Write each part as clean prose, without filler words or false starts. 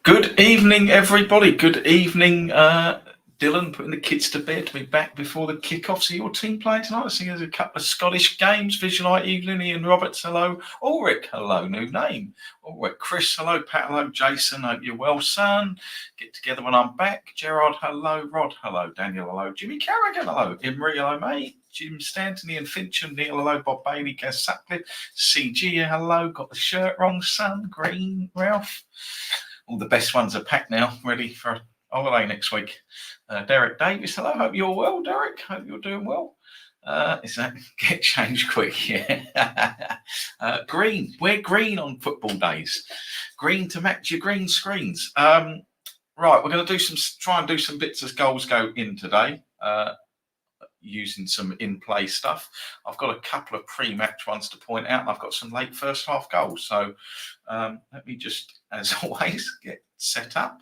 Good evening, everybody. Good evening, Dylan, putting the kids to bed. We're back before the kick-off. So your team playing tonight? I see there's a couple of Scottish games. Visualite evening. Ian Roberts, hello. Ulrich, hello. New name. Ulrich. Chris, hello. Pat, hello. Jason, hope you're well, son. Get together when I'm back. Gerard, hello. Rod, hello. Daniel, hello. Jimmy Carrigan, hello. Imri, hello, mate. Jim Stanton, Ian Fincham, Neil, hello. Bob Bailey, Gaz Sutcliffe. CG, hello. Got the shirt wrong, son. Green, Ralph. All the best ones are packed now, ready for holiday next week. Derek Davis, hello. Hope you're well, Derek. Hope you're doing well. Is that get changed quick? Yeah. Green. Wear green on football days. Green to match your green screens. Right, we're going to try and do some bits as goals go in today. Using some in-play stuff. I've got a couple of pre-match ones to point out. And I've got some late first half goals. So let me just, as always, get set up.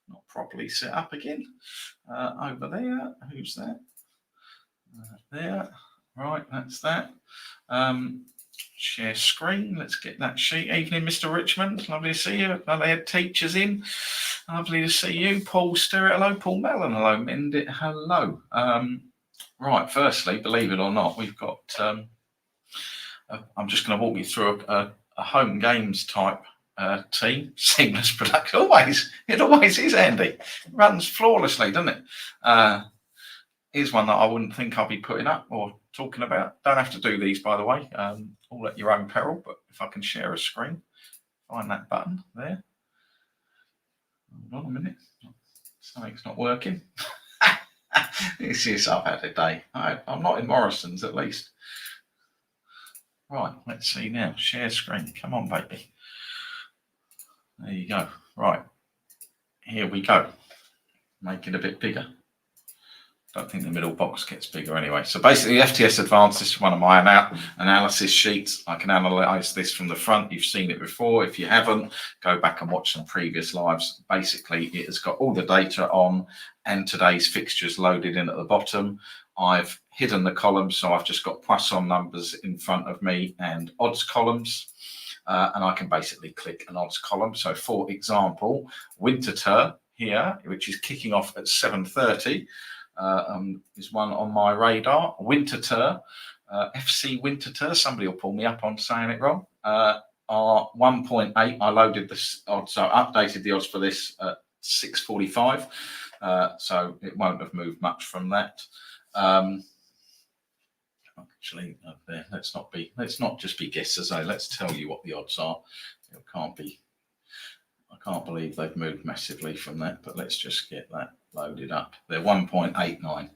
Not properly set up again. Over there. Who's that? There. Right, that's that. Share screen. Let's get that sheet. Evening, Mr. Richmond. Lovely to see you. Another head teachers in. Lovely to see you. Paul Stirrett. Hello. Paul Mellon. Hello. Mendit. Hello. Right, firstly, believe it or not, we've got, I'm just going to walk you through a home games type team, seamless production. It always is, Andy. It runs flawlessly, doesn't it? Here's one that I wouldn't think I'll be putting up or talking about. Don't have to do these, by the way, all at your own peril, but if I can share a screen, find that button there. Hold on a minute. Something's not working. This is, I've had a day. I'm not in Morrison's at least. Right, let's see now. Share screen. Come on, baby. There you go. Right. Here we go. Make it a bit bigger. Don't think the middle box gets bigger anyway. So basically, FTS Advanced, this is one of my analysis sheets. I can analyze this from the front. You've seen it before. If you haven't, go back and watch some previous lives. Basically, it has got all the data on and today's fixtures loaded in at the bottom. I've hidden the columns, so I've just got Poisson numbers in front of me and odds columns. And I can basically click an odds column. So for example, Winterthur here, which is kicking off at 7:30. Is one on my radar. Winterthur, FC Winterthur, somebody will pull me up on saying it wrong, are 1.8. I loaded the odds, so I updated the odds for this at 6:45, so it won't have moved much from that. Actually, there. Let's not just be guesses. Let's tell you what the odds are. It can't be. I can't believe they've moved massively from that, but let's just get that loaded up. They're 1.89.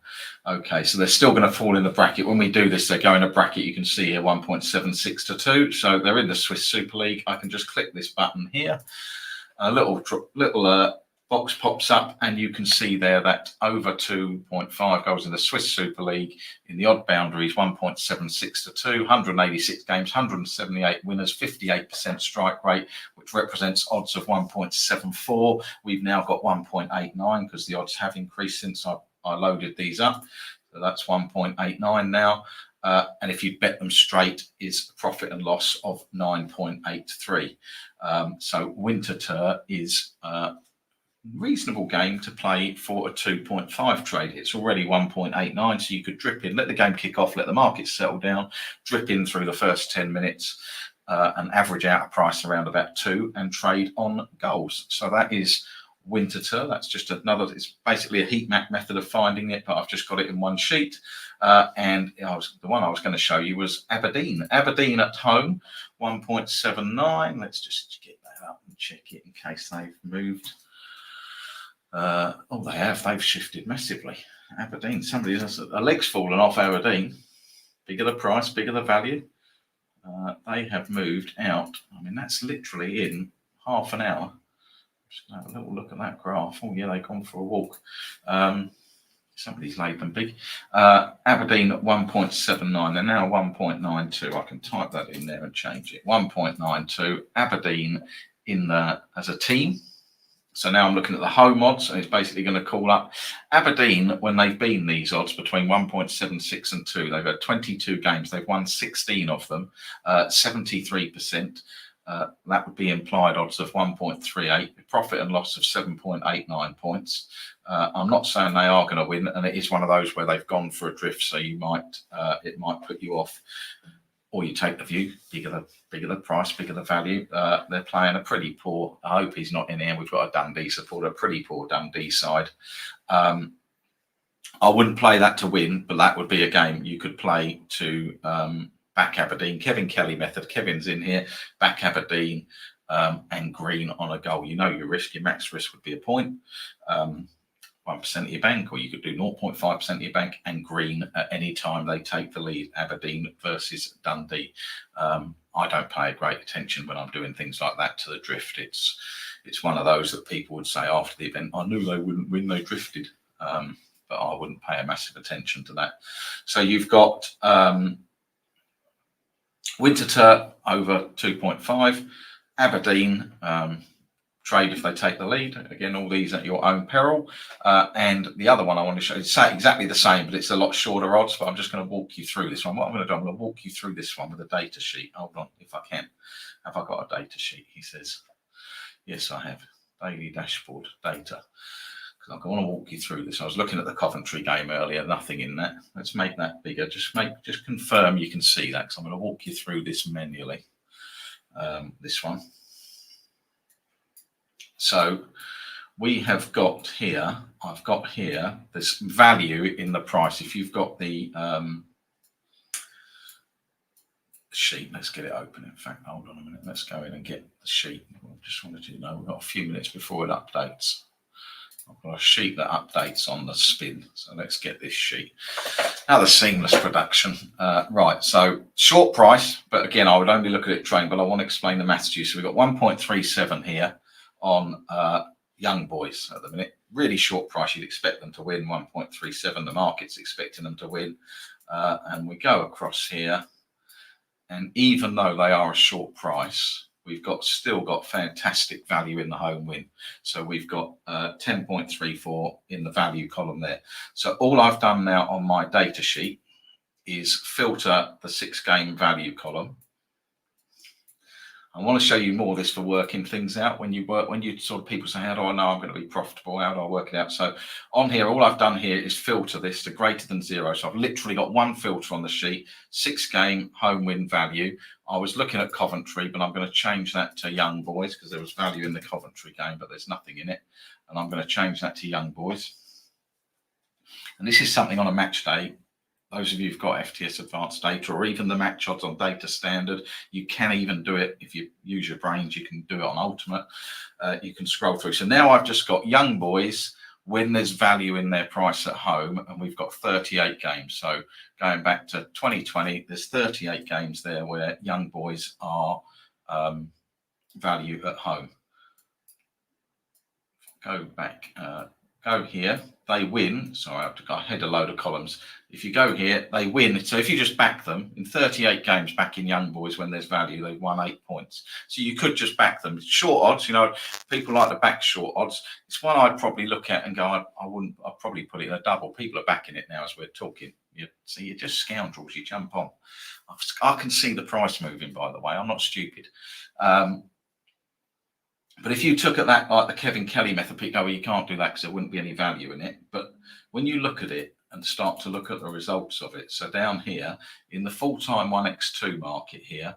Okay, so they're still going to fall in the bracket. When we do this, they go in a bracket. You can see here 1.76 to 2. So they're in the Swiss Super League. I can just click this button here. A little box pops up, and you can see there that over 2.5 goals in the Swiss Super League. In the odd boundaries, 1.76 to 2, 186 games, 178 winners, 58% strike rate, which represents odds of 1.74. We've now got 1.89 because the odds have increased since I loaded these up. So that's 1.89 now. And if you bet them straight, is a profit and loss of 9.83. So Winterthur is reasonable game to play for a 2.5 trade. It's already 1.89, so you could drip in, let the game kick off, let the market settle down, drip in through the first 10 minutes and average out a price around about 2 and trade on goals. So that is Winterthur. That's just another, it's basically a heat map method of finding it, but I've just got it in one sheet. And the one I was going to show you was Aberdeen. Aberdeen at home, 1.79. Let's just get that up and check it in case they've moved. Oh, they have. They've shifted massively. Aberdeen. Somebody has a leg's fallen off Aberdeen. Bigger the price, bigger the value. They have moved out. I mean, that's literally in half an hour. Just gonna have a little look at that graph. Oh, yeah, they've gone for a walk. Somebody's laid them big. Aberdeen at 1.79. They're now 1.92. I can type that in there and change it. 1.92. Aberdeen as a team. So now I'm looking at the home odds, and it's basically going to call up Aberdeen when they've been these odds between 1.76 and 2. They've had 22 games. They've won 16 of them, 73%. that would be implied odds of 1.38, profit and loss of 7.89 points. I'm not saying they are going to win, and it is one of those where they've gone for a drift, so you might it might put you off, or you take the view, bigger the price, bigger the value. They're playing a pretty poor. I hope he's not in here. We've got a Dundee supporter, a pretty poor Dundee side. I wouldn't play that to win, but that would be a game you could play to back Aberdeen. Kevin Kelly method. Kevin's in here. Back Aberdeen and green on a goal. You know your risk. Your max risk would be a point. 1% of your bank, or you could do 0.5% of your bank and green at any time they take the lead. Aberdeen versus Dundee. I don't pay great attention when I'm doing things like that to the drift. It's one of those that people would say after the event, I knew they wouldn't win, they drifted. But I wouldn't pay a massive attention to that. So you've got Winterthur over 2.5, Aberdeen trade if they take the lead. Again, all these at your own peril. And the other one I want to show you, it's exactly the same, but it's a lot shorter odds. But I'm just going to walk you through this one. What I'm going to do, I'm going to walk you through this one with a data sheet. Hold on, if I can. Have I got a data sheet? He says, yes, I have. Daily dashboard data. I want to walk you through this. I was looking at the Coventry game earlier, nothing in that. Let's make that bigger. Just confirm you can see that, because I'm going to walk you through this manually. This one. So we have got here, I've got here this value in the price. If you've got the sheet, let's get it open. In fact, hold on a minute. Let's go in and get the sheet. I just wanted you to know we've got a few minutes before it updates. I've got a sheet that updates on the spin. So let's get this sheet. Now the seamless production. Right, so short price, but again, I would only look at it trade, but I want to explain the maths to you. So we've got 1.37 here on young boys at the minute. Really short price. You'd expect them to win 1.37. The market's expecting them to win. And we go across here. And even though they are a short price, we've still got fantastic value in the home win. So we've got 10.34 in the value column there. So all I've done now on my data sheet is filter the 6-game value column. I want to show you more of this for working things out. When you sort of people say, how do I know I'm going to be profitable? How do I work it out? So on here, all I've done here is filter this to greater than 0. So I've literally got one filter on the sheet, 6-game home win value. I was looking at Coventry, but I'm going to change that to young boys because there was value in the Coventry game, but there's nothing in it. And I'm going to change that to young boys. And this is something on a match day. Those of you who've got FTS advanced data, or even the match odds on data standard, you can even do it if you use your brains. You can do it on ultimate. You can scroll through. So now I've just got young boys when there's value in their price at home, and we've got 38 games. So going back to 2020, there's 38 games there where young boys are value at home. Go back. Go here, they win. Sorry, I had a load of columns. If you go here, they win. So if you just back them in 38 games back in young boys when there's value, they've won 8 points. So you could just back them. Short odds, you know, people like to back short odds. It's one I'd probably look at and go, I'd probably put it in a double. People are backing it now as we're talking. You see, you're just scoundrels. You jump on. I can see the price moving, by the way. I'm not stupid. But if you took at that, like the Kevin Kelly method, people go, well, you can't do that because there wouldn't be any value in it. But when you look at it and start to look at the results of it, so down here in the full-time 1x2 market here,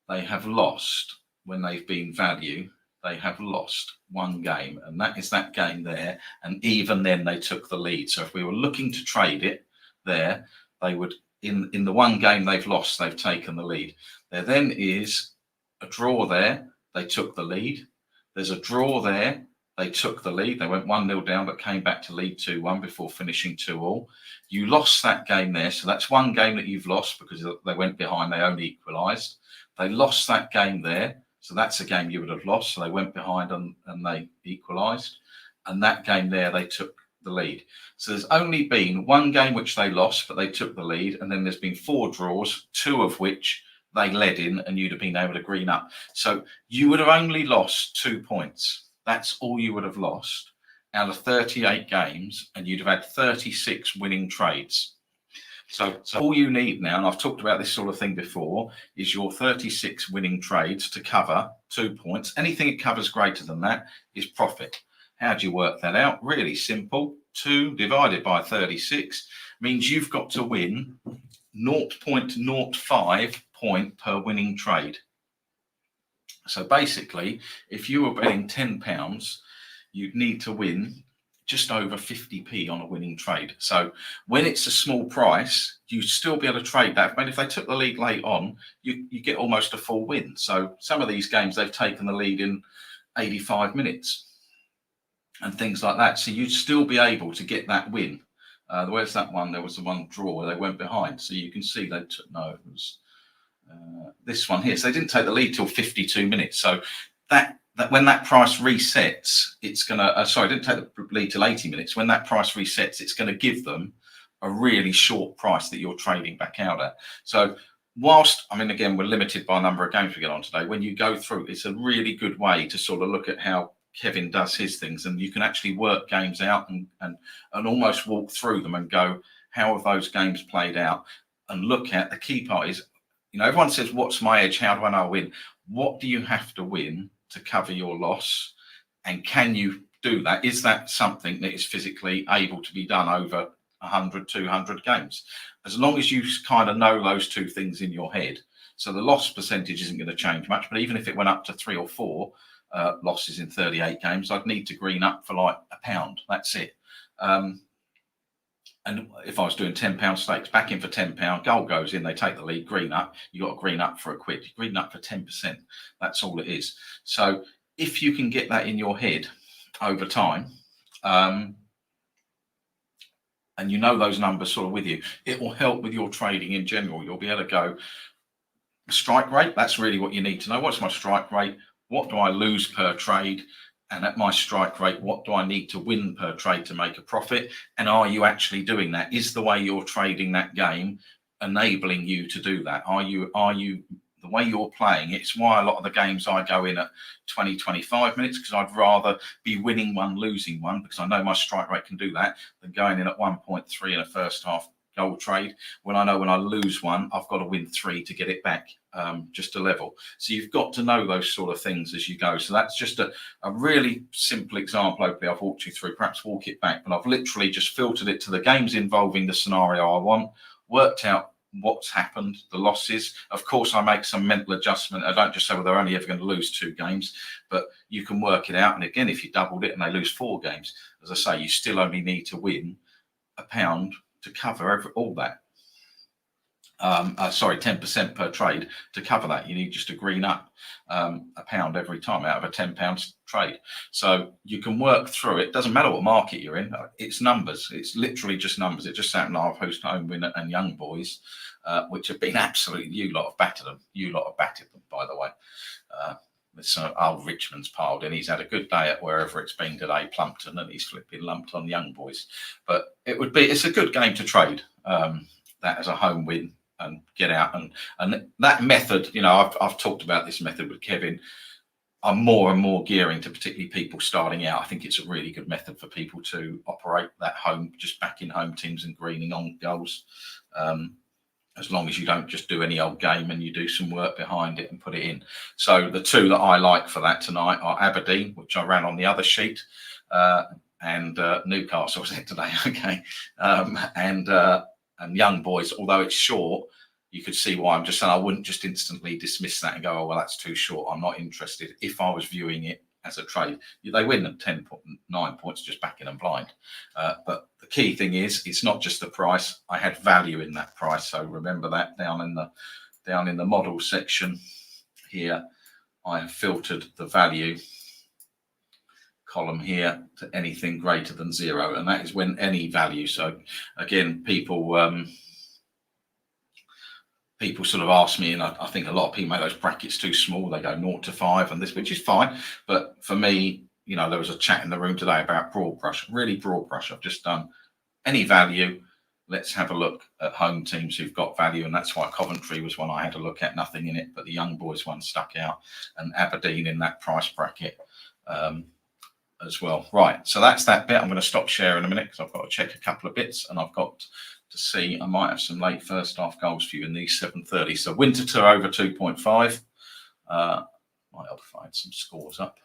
they have lost, when they've been value, they have lost one game. And that is that game there. And even then they took the lead. So if we were looking to trade it there, they would, in the one game they've lost, they've taken the lead. There then is a draw there. They took the lead. There's a draw there. They took the lead. They went 1-0 down, but came back to lead 2-1 before finishing 2-2. You lost that game there. So that's one game that you've lost because they went behind. They only equalised. They lost that game there. So that's a game you would have lost. So they went behind and they equalised. And that game there, they took the lead. So there's only been one game which they lost, but they took the lead. And then there's been 4 draws, 2 of which they led in, and you'd have been able to green up. So you would have only lost 2 points. That's all you would have lost out of 38 games, and you'd have had 36 winning trades. So all you need now, and I've talked about this sort of thing before, is your 36 winning trades to cover 2 points. Anything it covers greater than that is profit. How do you work that out? Really simple. 2 divided by 36 means you've got to win 0.05 point per winning trade. So basically, if you were betting £10, you'd need to win just over 50p on a winning trade. So when it's a small price, you still be able to trade that. But if they took the lead late on, you get almost a full win. So some of these games, they've taken the lead in 85 minutes and things like that. So you'd still be able to get that win. Where's that one? There was the one draw where they went behind. So you can see they took, no, it was this one here. So they didn't take the lead till 52 minutes. So that when that price resets, it's going to, sorry, didn't take the lead till 80 minutes. When that price resets, it's going to give them a really short price that you're trading back out at. So whilst, I mean, again, we're limited by a number of games we get on today, when you go through, it's a really good way to sort of look at how Kevin does his things, and you can actually work games out and almost walk through them and go, how have those games played out? And look at the key part is, you know, everyone says, what's my edge? How do I know I win? What do you have to win to cover your loss? And can you do that? Is that something that is physically able to be done over 100, 200 games? As long as you kind of know those two things in your head. So the loss percentage isn't going to change much, but even if it went up to 3 or 4 losses in 38 games, I'd need to green up for like £1. That's it. And if I was doing £10 stakes, back in for £10, goal goes in, they take the lead, green up, you got to green up for £1. You green up for 10%. That's all it is. So if you can get that in your head over time, and you know those numbers sort of with you, it will help with your trading in general. You'll be able to go, strike rate, that's really what you need to know. What's my strike rate? What do I lose per trade? And at my strike rate, what do I need to win per trade to make a profit? And are you actually doing that? Is the way you're trading that game enabling you to do that? Are you the way you're playing? It's why a lot of the games I go in at 20, 25 minutes, because I'd rather be winning one, losing one, because I know my strike rate can do that, than going in at 1.3 in a first half goal trade, when I know when I lose one, I've got to win 3 to get it back, just to level. So you've got to know those sort of things as you go. So that's just a really simple example. Hopefully I've walked you through, perhaps walk it back, but I've literally just filtered it to the games involving the scenario I want, worked out what's happened, the losses. Of course, I make some mental adjustment. I don't just say, well, they're only ever going to lose 2 games, but you can work it out. And again, if you doubled it and they lose 4 games, as I say, you still only need to win £1 to cover all that. Sorry, 10% per trade to cover that. You need just to green up £1 every time out of a £10 trade. So you can work through it. Doesn't matter what market you're in. It's numbers. It's literally just numbers. It just happened I've hosted Home Winner and Young Boys, which have been absolutely, you lot have battered them. You lot have battered them, by the way. This old Richmond's piled in. He's had a good day at wherever it's been today, Plumpton, and he's flipping lumped on Young Boys. But it's a good game to trade, that as a home win, and get out. And that method, you know, I've talked about this method with Kevin. I'm more and more gearing to particularly people starting out. I think it's a really good method for people to operate that home, just backing home teams and greening on goals. As long as you don't just do any old game and you do some work behind it and put it in. So the 2 that I like for that tonight are Aberdeen, which I ran on the other sheet, and Newcastle was it today, okay, and Young Boys. Although it's short, you could see why I'm just saying I wouldn't just instantly dismiss that and go, oh, well, that's too short, I'm not interested. If I was viewing it as a trade, they win at 9 points just backing them blind. But the key thing is, it's not just the price. I had value in that price. So remember that down in the model section here, I have filtered the value column here to anything greater than 0, and that is when any value. So again, people sort of ask me, and I think a lot of people make those brackets too small. They go 0 to 5 and this, which is fine. But for me, you know, there was a chat in the room today about broad brush, really broad brush. I've just done any value. Let's have a look at home teams who've got value. And that's why Coventry was one I had to look at, nothing in it, but the Young Boys one stuck out, and Aberdeen in that price bracket as well. Right, so that's that bit. I'm going to stop sharing in a minute because I've got to check a couple of bits, and I've got to see. I might have some late first half goals for you in these 7:30. So Winter to over 2.5. Might help if I had some scores up.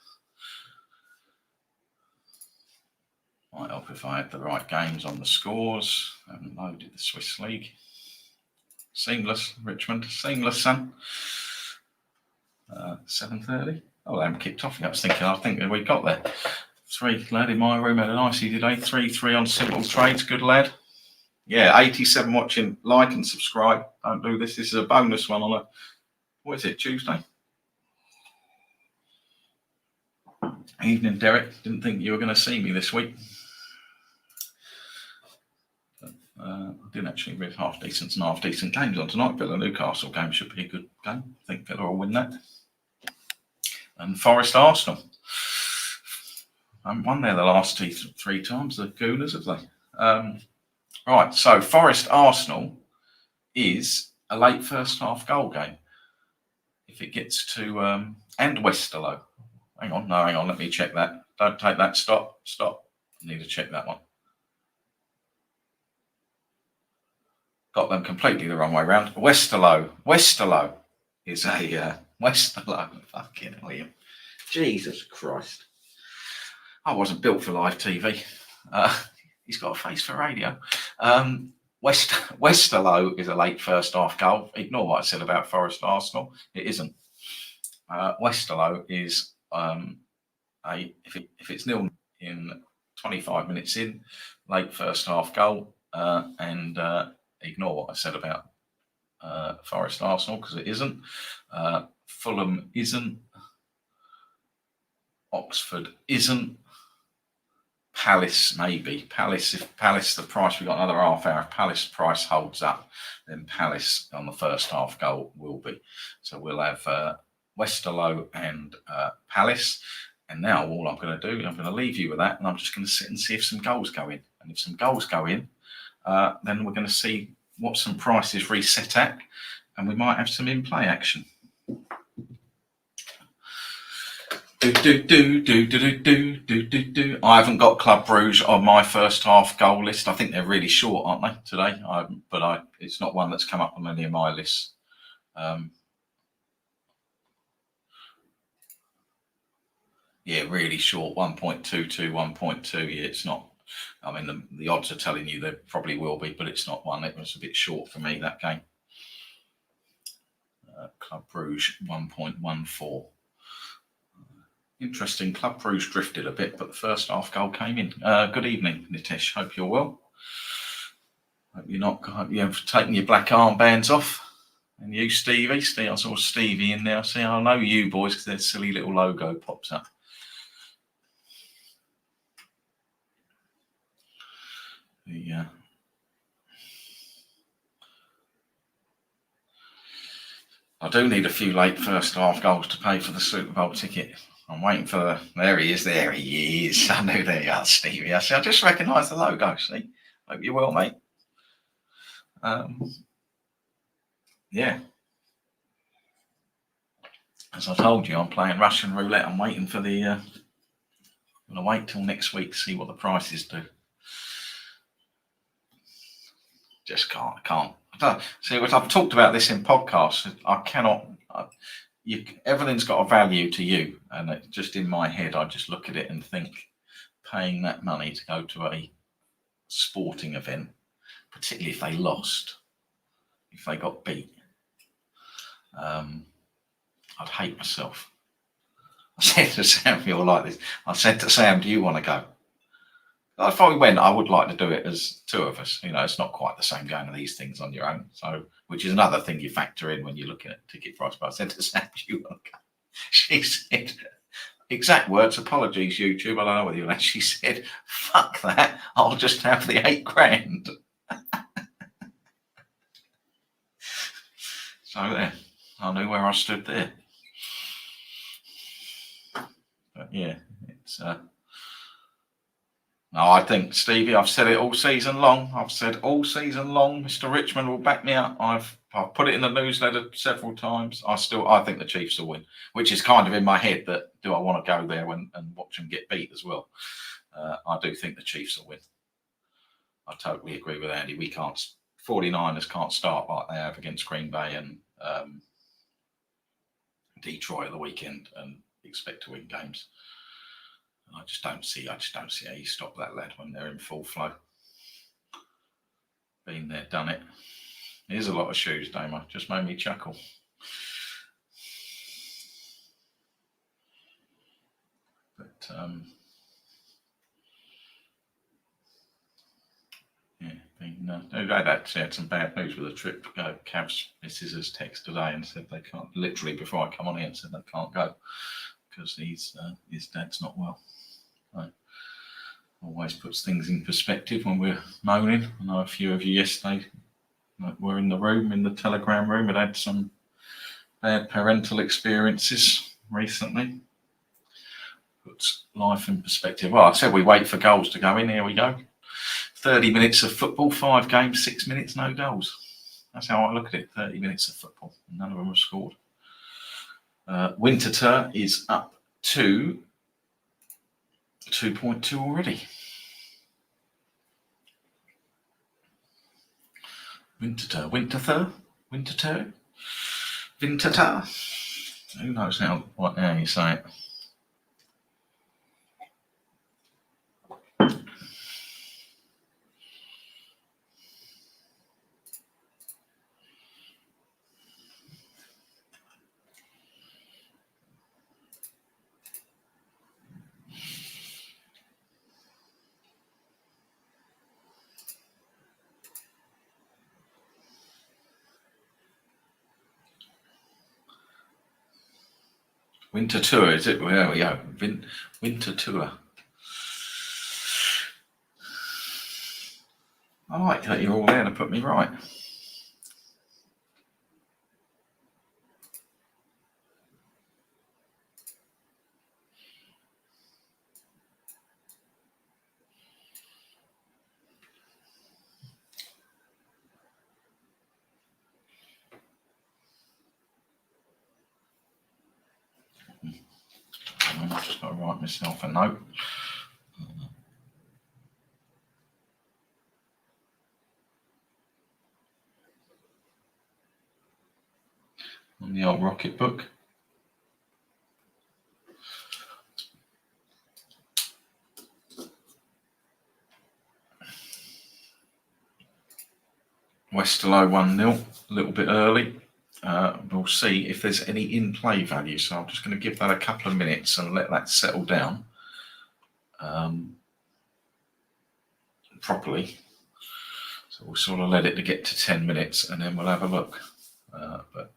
Might help if I had the right games on the scores. I haven't loaded the Swiss League. Seamless, Richmond. Seamless, son. 7:30. Oh, they haven't kicked off yet. I think that we got there. 3 lad in my room had a nice easy day. 3-3 on simple trades. Good lad. Yeah, 87 watching. Like and subscribe. Don't do this. This is a bonus one on a, what is it, Tuesday? Evening, Derek. Didn't think you were going to see me this week. I did actually read half decent and half decent games on tonight. Villa Newcastle game should be a good game. I think Villa will win that. And Forest Arsenal. I haven't won there the last 3 times. The Gooners, have they? Right, so Forest Arsenal is a late first half goal game. If it gets to and Westerlo. Hang on, let me check that. Don't take that. Stop. I need to check that one. Got them completely the wrong way round. Westerlo is a Westerlo. Fucking William. Jesus Christ. I wasn't built for live TV. He's got a face for radio. Westerlo is a late first half goal. Ignore what I said about Forest Arsenal. It isn't. Westerlo is if it's 0 in 25 minutes in, late first half goal, and ignore what I said about Forest Arsenal because it isn't. Fulham isn't. Oxford isn't. Palace maybe. If Palace, the price, we've got another half hour. If Palace price holds up, then Palace on the first half goal will be. So we'll have Westerlo and Palace. And now all I'm going to do, I'm going to leave you with that, and I'm just going to sit and see if some goals go in. And if some goals go in, then we're going to see what some prices reset at, and we might have some in-play action. I haven't got Club Brugge on my first half goal list. I think they're really short, aren't they, today? It's not one that's come up on any of my lists. Yeah, really short, 1.22, 1.2. Yeah, it's not. I mean, the odds are telling you there probably will be, but it's not one. It was a bit short for me, that game. Club Brugge, 1.14. Interesting. Club Brugge drifted a bit, but the first half goal came in. Good evening, Nitesh. Hope you're well. Hope you've taken your black armbands off. And you, Stevie. I saw Stevie in there. See, I know you boys because their silly little logo pops up. Yeah. I do need a few late first half goals to pay for the Super Bowl ticket. I'm waiting for there he is. I knew there you are, Stevie. I just recognise the logo. See, hope you're well, mate. Yeah. As I told you, I'm playing Russian roulette. I'm waiting for the. I'm going to wait till next week to see what the prices do. Just can't. See, I've talked about this in podcasts. I cannot. Everything's got a value to you, and just in my head, I just look at it and think, paying that money to go to a sporting event, particularly if they lost, if they got beat, I'd hate myself. I said to Sam, "You're like this." I said to Sam, "Do you want to go?" If I went, I would like to do it as 2 of us. It's not quite the same going to these things on your own. So, which is another thing you factor in when you're looking at ticket price. But I said to Sam, "Do you want to go?" She said, exact words, apologies, YouTube. I don't know whether you actually said, "Fuck that. I'll just have the £8,000." So there, I knew where I stood there. But yeah, it's. No, I think, Stevie, I've said it all season long. Mr. Richmond will back me up. I've put it in the newsletter several times. I think the Chiefs will win, which is kind of in my head that do I want to go there and watch them get beat as well? I do think the Chiefs will win. I totally agree with Andy. 49ers can't start like they have against Green Bay and Detroit at the weekend and expect to win games. And I just don't see how you stop that lad when they're in full flow. Been there, done it. Here's a lot of shoes, Damo. Just made me chuckle. But I've had some bad news with a trip. Cavs missus has texted today and said they can't. Literally before I come on here, and said they can't go because his dad's not well. So, always puts things in perspective when we're moaning. I know a few of you yesterday were in the Telegram room, had some bad parental experiences recently. Puts life in perspective. Well, I said we wait for goals to go in. Here we go. 30 minutes of football, 5 games, 6 minutes, no goals. That's how I look at it. 30 minutes of football. None of them have scored. Winterthur is up to 2.2 already. Winterthur. Who knows what now you say it? Winterthur, is it? There we go. Winterthur. I like that you're all there to put me right. I've just got to write myself a note. On the old Rocket book. Westerlo 1-0, a little bit early. We'll see if there's any in-play value. So I'm just going to give that a couple of minutes and let that settle down properly. So we'll sort of let it to get to 10 minutes and then we'll have a look. But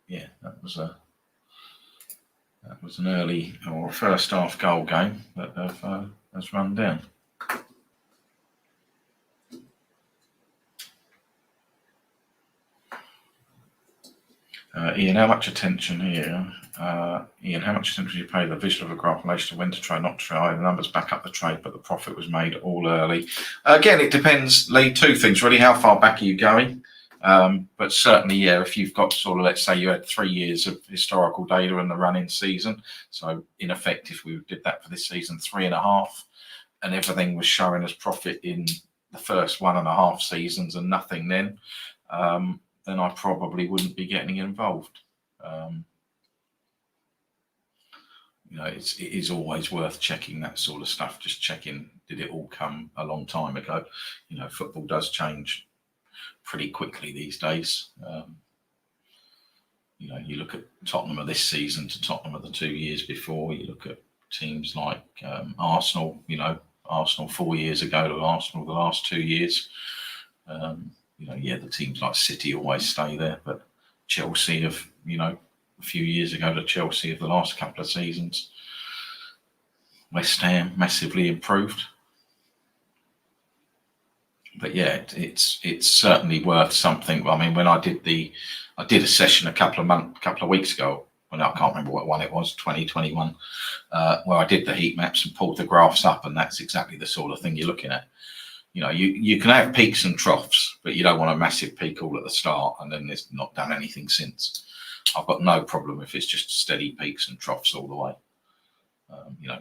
yeah, that was an early or a first half goal game that has run down. Ian, how much attention here? Ian, how much attention do you pay the visual of a graph in relation to when to trade, not to trade? The numbers back up the trade, but the profit was made all early. Again, it depends, Lee. Two things really. How far back are you going? But certainly, yeah, if you've got sort of, let's say you had 3 years of historical data in the running season. So in effect, if we did that for this season, 3.5, and everything was showing us profit in the first 1.5 seasons and nothing then I probably wouldn't be getting involved. It is always worth checking that sort of stuff. Just checking, did it all come a long time ago? Football does change pretty quickly these days. You look at Tottenham of this season to Tottenham of the 2 years before. You look at teams like Arsenal. Arsenal 4 years ago to Arsenal the last 2 years. The teams like City always stay there, but Chelsea of, a few years ago to Chelsea of the last couple of seasons. West Ham massively improved. But yeah, it's certainly worth something. I mean, when I did a session a couple of weeks ago, well, I can't remember what one it was, 2021, where I did the heat maps and pulled the graphs up, and that's exactly the sort of thing you're looking at. You can have peaks and troughs, but you don't want a massive peak all at the start and then it's not done anything since. I've got no problem if it's just steady peaks and troughs all the way.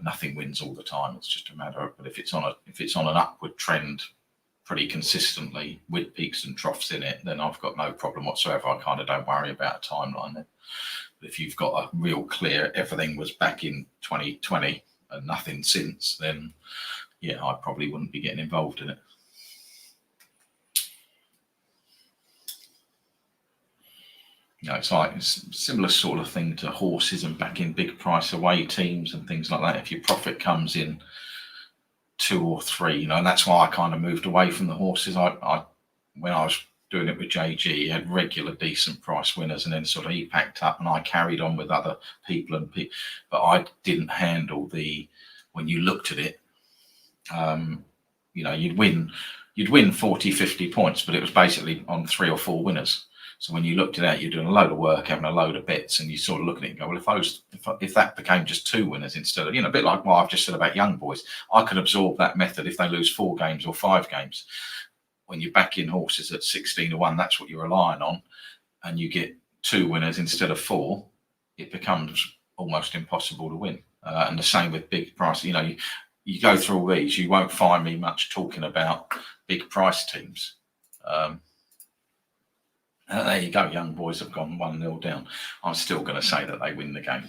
Nothing wins all the time. It's just a matter of, but if it's on an upward trend pretty consistently with peaks and troughs in it, then I've got no problem whatsoever. I kind of don't worry about a timeline then. But if you've got a real clear, everything was back in 2020 and nothing since, then yeah, I probably wouldn't be getting involved in it. You know, it's like it's a similar sort of thing to horses and backing big price away teams and things like that. If your profit comes in 2 or 3, you know, and that's why I kind of moved away from the horses. I when I was doing it with JG, he had regular decent price winners, and then sort of he packed up, and I carried on with other people but I didn't handle when you looked at it, you know, you'd win 40, 50 points, but it was basically on 3 or 4 winners. So when you looked at it, you're doing a load of work, having a load of bets, and you sort of look at it and go, well, if that became just 2 winners instead of, you know, a bit like what I've just said about young boys, I could absorb that method if they lose 4 games or 5 games. When you back in horses at 16-1, that's what you're relying on, and you get 2 winners instead of 4, it becomes almost impossible to win. And the same with big price. You know, you go through all these, you won't find me much talking about big price teams. There you go, young boys have gone 1-0 down. I'm still going to say that they win the game.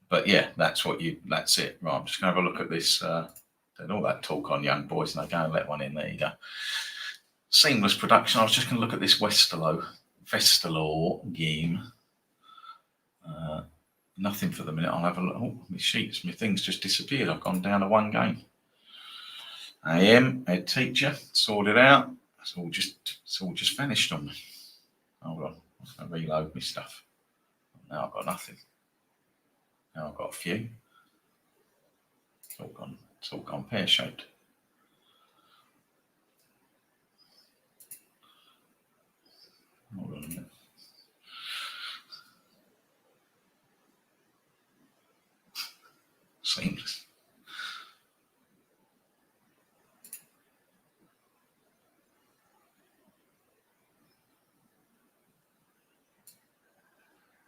But yeah, that's it. Right, I'm just going to have a look at this. Did all that talk on young boys, and I go and let one in. There you go. Seamless production. I was just going to look at this Westerlo game. Nothing for the minute. I'll have a look. Oh, my sheets, my things just disappeared. I've gone down to 1 game. Head teacher, sorted out. It's all just vanished on me. Hold on, I'm going to reload my stuff. Now I've got nothing. Now I've got a few. It's all gone pear-shaped. Hold on a minute. Seamless.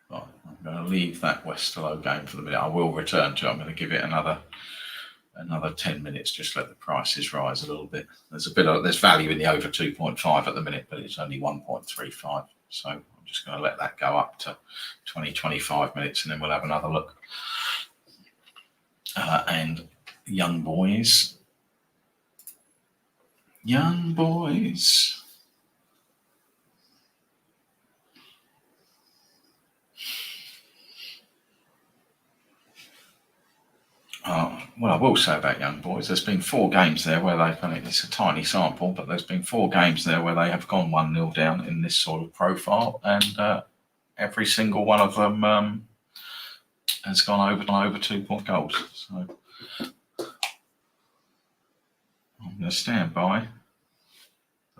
Right, I'm going to leave that Westerlo game for the minute. I will return to it. I'm going to give it another 10 minutes. Just let the prices rise a little bit. There's value in the over 2.5 at the minute, but it's only 1.35. So I'm just going to let that go up to 20-25 minutes, and then we'll have another look. And young boys. What I will say about young boys, there's been 4 games there where it's a tiny sample, but there's been 4 games there where they have gone 1-0 down in this sort of profile, and every single one of them has gone over 2-point goals. So I'm going to stand by.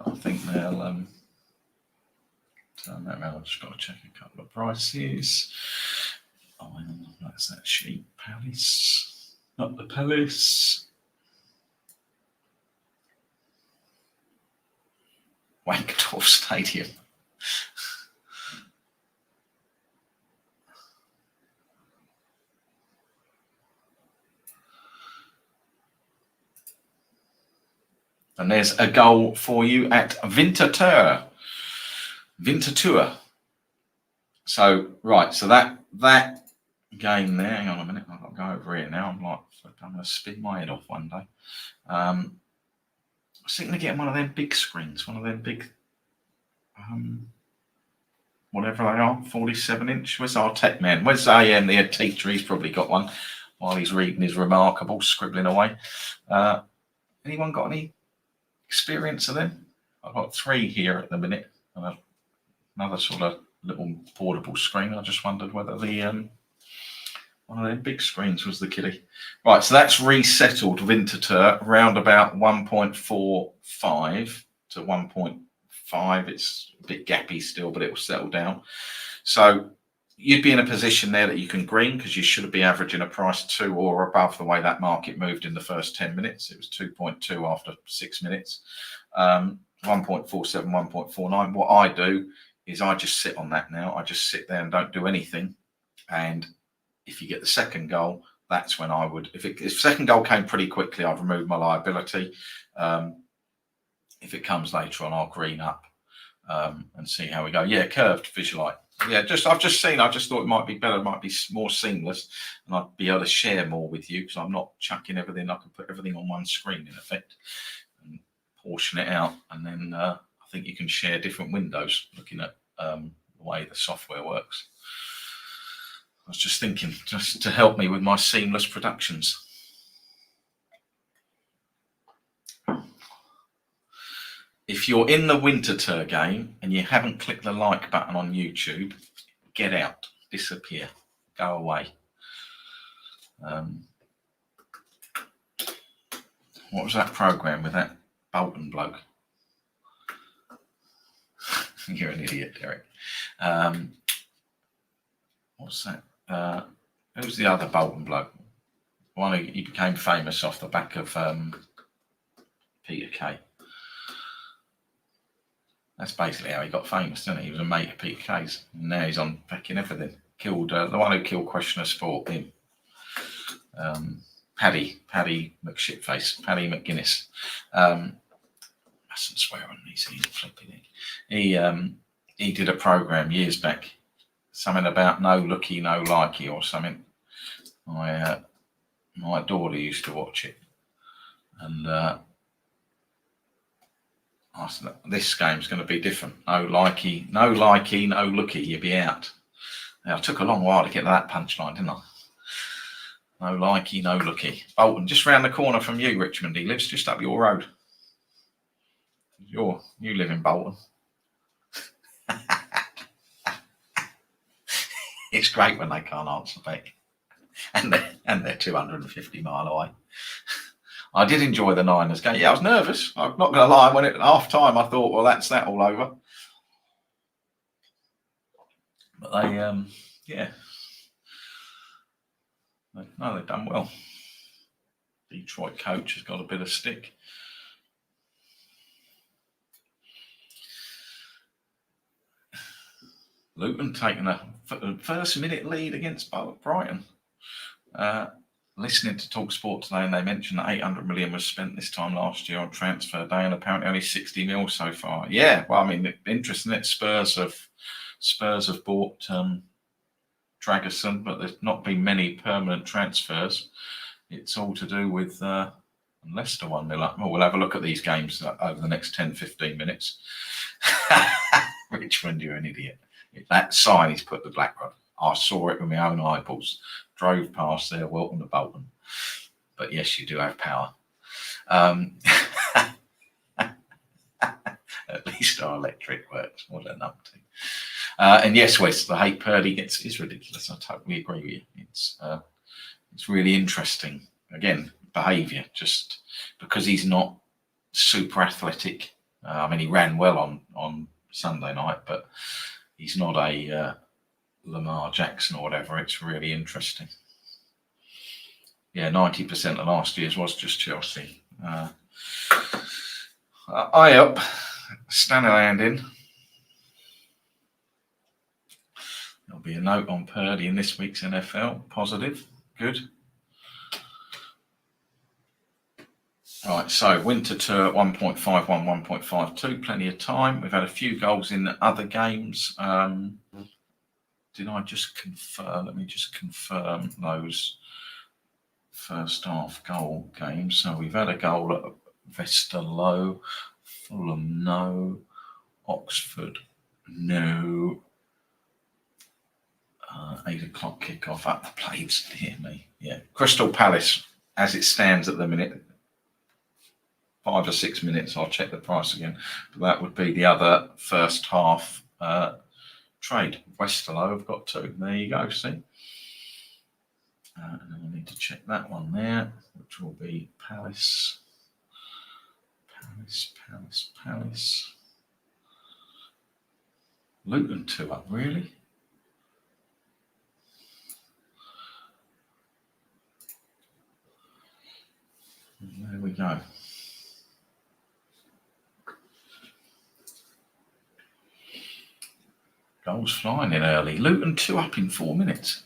I think they'll turn that around. I've just got to check a couple of prices. That's that sheep. Palace, not the Palace. Wankdorf Stadium. And there's a goal for you at Winterthur. So, right, so that game there, hang on a minute, I've got to go over here now. I'm going to spin my head off one day. I was thinking of getting one of them big screens, one of them big, whatever they are, 47-inch. Where's our tech man? Where's the head teacher? He's probably got one while he's reading his Remarkable, scribbling away. Anyone got any experience of them? I've got 3 here at the minute, and another sort of little portable screen. I just wondered whether the one of them big screens was the kiddie. Right, so that's resettled Winterthur around about 1.45 to 1.5. It's a bit gappy still, but it will settle down. So you'd be in a position there that you can green, because you should be averaging a price 2 or above the way that market moved in the first 10 minutes. It was 2.2 after 6 minutes. 1.47, 1.49. What I do is I just sit on that now. I just sit there and don't do anything. And if you get the second goal, that's when I would, if second goal came pretty quickly, I'd remove my liability. If it comes later on, I'll green up and see how we go. Yeah, curved visualize. Yeah, I've just seen. I just thought it might be better, it might be more seamless, and I'd be able to share more with you because I'm not chucking everything. I can put everything on one screen in effect and portion it out, and then I think you can share different windows looking at the way the software works. I was just thinking, just to help me with my seamless productions. If you're in the Winter Tour game and you haven't clicked the like button on YouTube, get out, disappear, go away. What was that program with that Bolton bloke? You're an idiot, Derek. What's that? Who was the other Bolton bloke? One who he became famous off the back of Peter Kay. That's basically how he got famous, didn't he? He was a mate of Peter Kay's. And now he's on fucking everything. Killed the one who killed Question of Sport, him. Paddy McShitface, Paddy McGuinness. Mustn't swear on these, he's flipping it. He did a program years back, something about no looky, no likey or something. My daughter used to watch it, and I said, this game's going to be different. No likey, no looky, you'll be out. Now, it took a long while to get to that punchline, didn't I? No likey, no looky. Bolton, just round the corner from you, Richmond. He lives just up your road. You live in Bolton. It's great when they can't answer back, and they're 250 mile away. I did enjoy the Niners game. Yeah, I was nervous. I'm not going to lie. When at half time, I thought, well, that's that all over. But they, yeah. No, they've done well. Detroit coach has got a bit of stick. Luton taking a first minute lead against Brighton. Listening to Talk Sport today, and they mentioned that 800 million was spent this time last year on transfer day, and apparently only 60 mil so far. Yeah, well, I mean, interesting that Spurs have bought Dragerson, but there's not been many permanent transfers. It's all to do with Leicester 1-0 up. Well, we'll have a look at these games over the next 10-15 minutes. Richmond, you're an idiot. That sign he's put the black rod. I saw it with my own eyeballs. Drove past there, welcome to Bolton. But yes, you do have power. At least our electric works. What a numpty. And yes, Wes, the hate Purdy is ridiculous. I totally agree with you. It's really interesting. Again, behaviour, just because he's not super athletic. I mean, he ran well on Sunday night, but he's not a Lamar Jackson or whatever. It's really interesting. Yeah, 90% of last year's was just Chelsea. Eye up, Stanleyland in. There'll be a note on Purdy in this week's NFL. Positive, good. Right, so Winter Tour 1.51, 1.52, plenty of time. We've had a few goals in other games. Did I just confirm? Let me just confirm those first half goal games. So we've had a goal at Westerlo, Fulham, no, Oxford, no. 8 o'clock kickoff up the plates, dear me. Yeah, Crystal Palace, as it stands at the minute, 5 or 6 minutes, I'll check the price again, but that would be the other first half trade. Westerlo have got 2. There you go, see. And then I need to check that one there, which will be Palace. Luton 2 up, really? There we go. Goals flying in early. Luton 2 up in 4 minutes.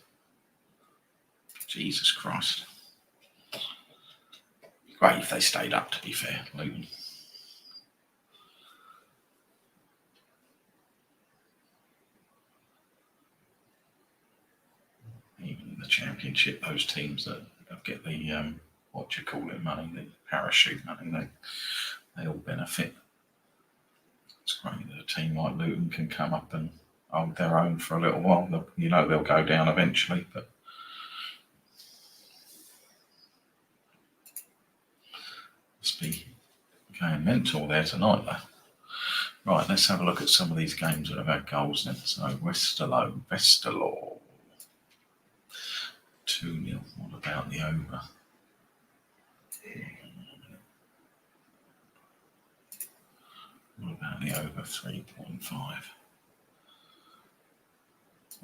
Jesus Christ. Great if they stayed up, to be fair, Luton. Even in the Championship, those teams that get the, what do you call it, money, the parachute money, they all benefit. It's great that a team like Luton can come up and hold their own for a little while. They'll go down eventually, but must be going mental there tonight, though. Right, let's have a look at some of these games that have had goals then. So, Westerlo, 2-0. What about the over? What about the over 3.5?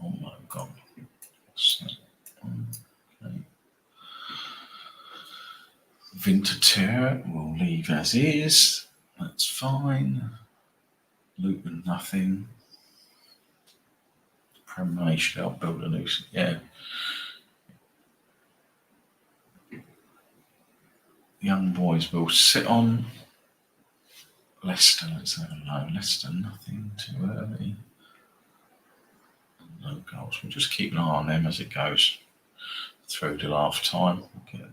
Oh my God. Okay. Vinterter will leave as is. That's fine. Luton nothing. Premier shall build a new. Yeah. Young boys will sit on. Leicester, let's have a look. Leicester nothing too early. No goals. We'll just keep an eye on them as it goes through till half time. Okay.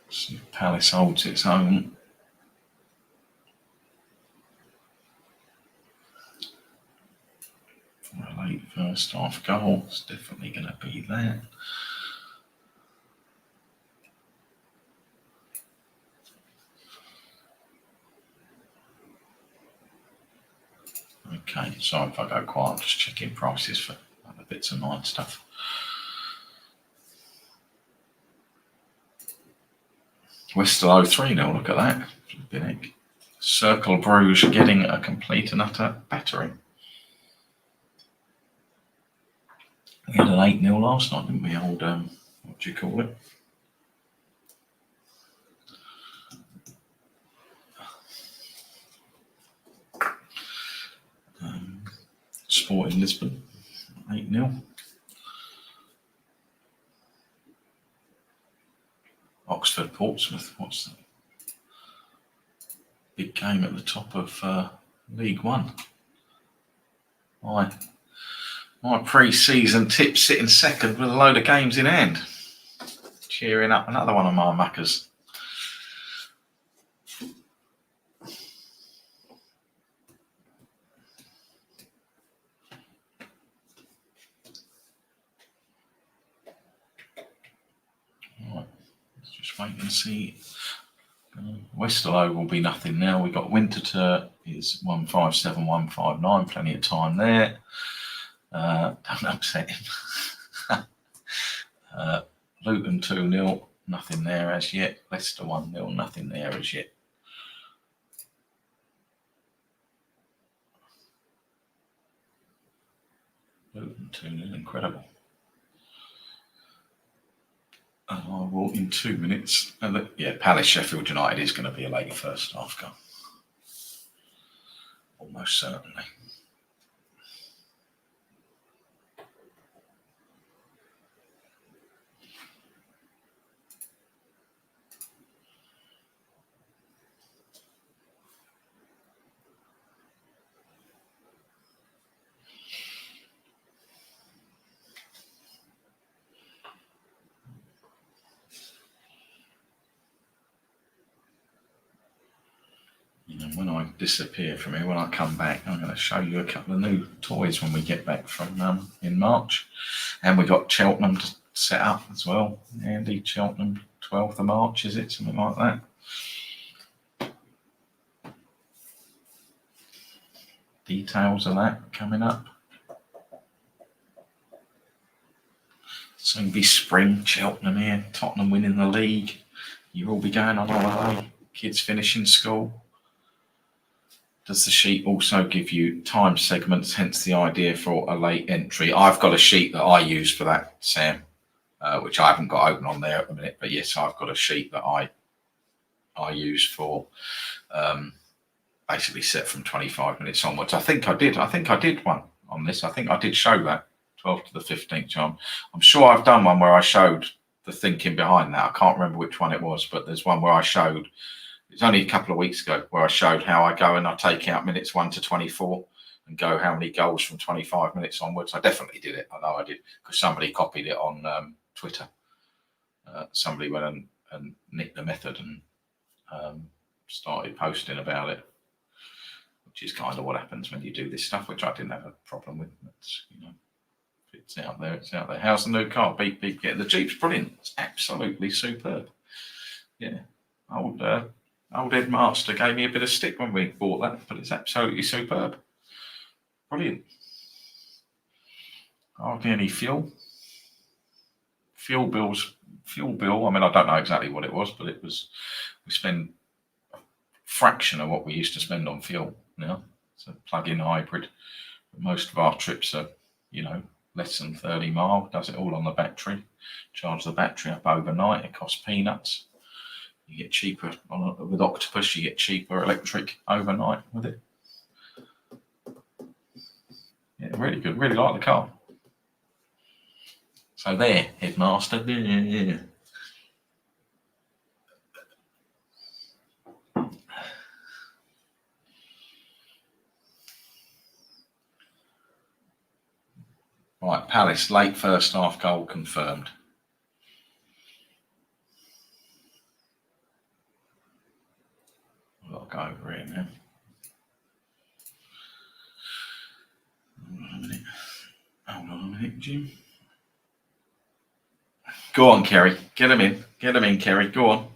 See if Palace holds its own. For a late first half goal, it's definitely going to be that. Okay, sorry if I go quiet, I'm just checking prices for other bits of mine stuff. Westerlo 3-0, look at that. Big. Circle Bruges getting a complete and utter battering. We had an 8-0 last night, didn't we? Old, what do you call it? Sporting Lisbon, 8-0. Oxford Portsmouth, what's that? Big game at the top of League One. My pre-season tip sitting second with a load of games in hand. Cheering up another one of my muckers. Right, let's just wait and see. Westerlo will be nothing now. We've got Winterthur is 157, 159. Plenty of time there. Don't upset him. Luton 2-0. Nothing there as yet. Leicester 1-0. Nothing there as yet. Luton 2-0. Incredible. And I will in 2 minutes. Palace Sheffield United is going to be a late first half goal. Almost certainly. When I disappear from here, when I come back, I'm going to show you a couple of new toys when we get back from in March. And we got Cheltenham to set up as well. Andy, Cheltenham, 12th of March, is it? Something like that. Details of that coming up. Soon be spring, Cheltenham here, Tottenham winning the league. You'll all be going on holiday, kids finishing school. Does the sheet also give you time segments, hence the idea for a late entry? I've got a sheet that I use for that, Sam, which I haven't got open on there at the minute. But yes, I've got a sheet that I use for basically set from 25 minutes onwards. I think I did one on this. I think I did show that 12 to the 15th charm. I'm sure I've done one where I showed the thinking behind that. I can't remember which one it was, but there's one where I showed, it's only a couple of weeks ago, where I showed how I go and I take out minutes 1 to 24 and go how many goals from 25 minutes onwards. I definitely did it. I know I did, because somebody copied it on Twitter. Somebody went and nicked the method and started posting about it, which is kind of what happens when you do this stuff, which I didn't have a problem with. It's, you know, it's out there, it's out there. How's the new car? Beep, beep, yeah. The Jeep's brilliant. It's absolutely superb. Yeah. Old Ed Master gave me a bit of stick when we bought that, but it's absolutely superb. Brilliant. Hardly any fuel. Fuel bill, I mean, I don't know exactly what it was, but it was, we spend a fraction of what we used to spend on fuel now. It's a plug-in hybrid. Most of our trips are, you know, less than 30 mile. Does it all on the battery. Charge the battery up overnight. It costs peanuts. You get cheaper with Octopus. You get cheaper electric overnight with it. Yeah, really good. Really like the car. So there, Headmaster. Yeah. Right, Palace, late first half goal confirmed. I've got to go over here now. Hold on a minute, Jim. Go on, Kerry. Get him in. Get him in, Kerry. Go on.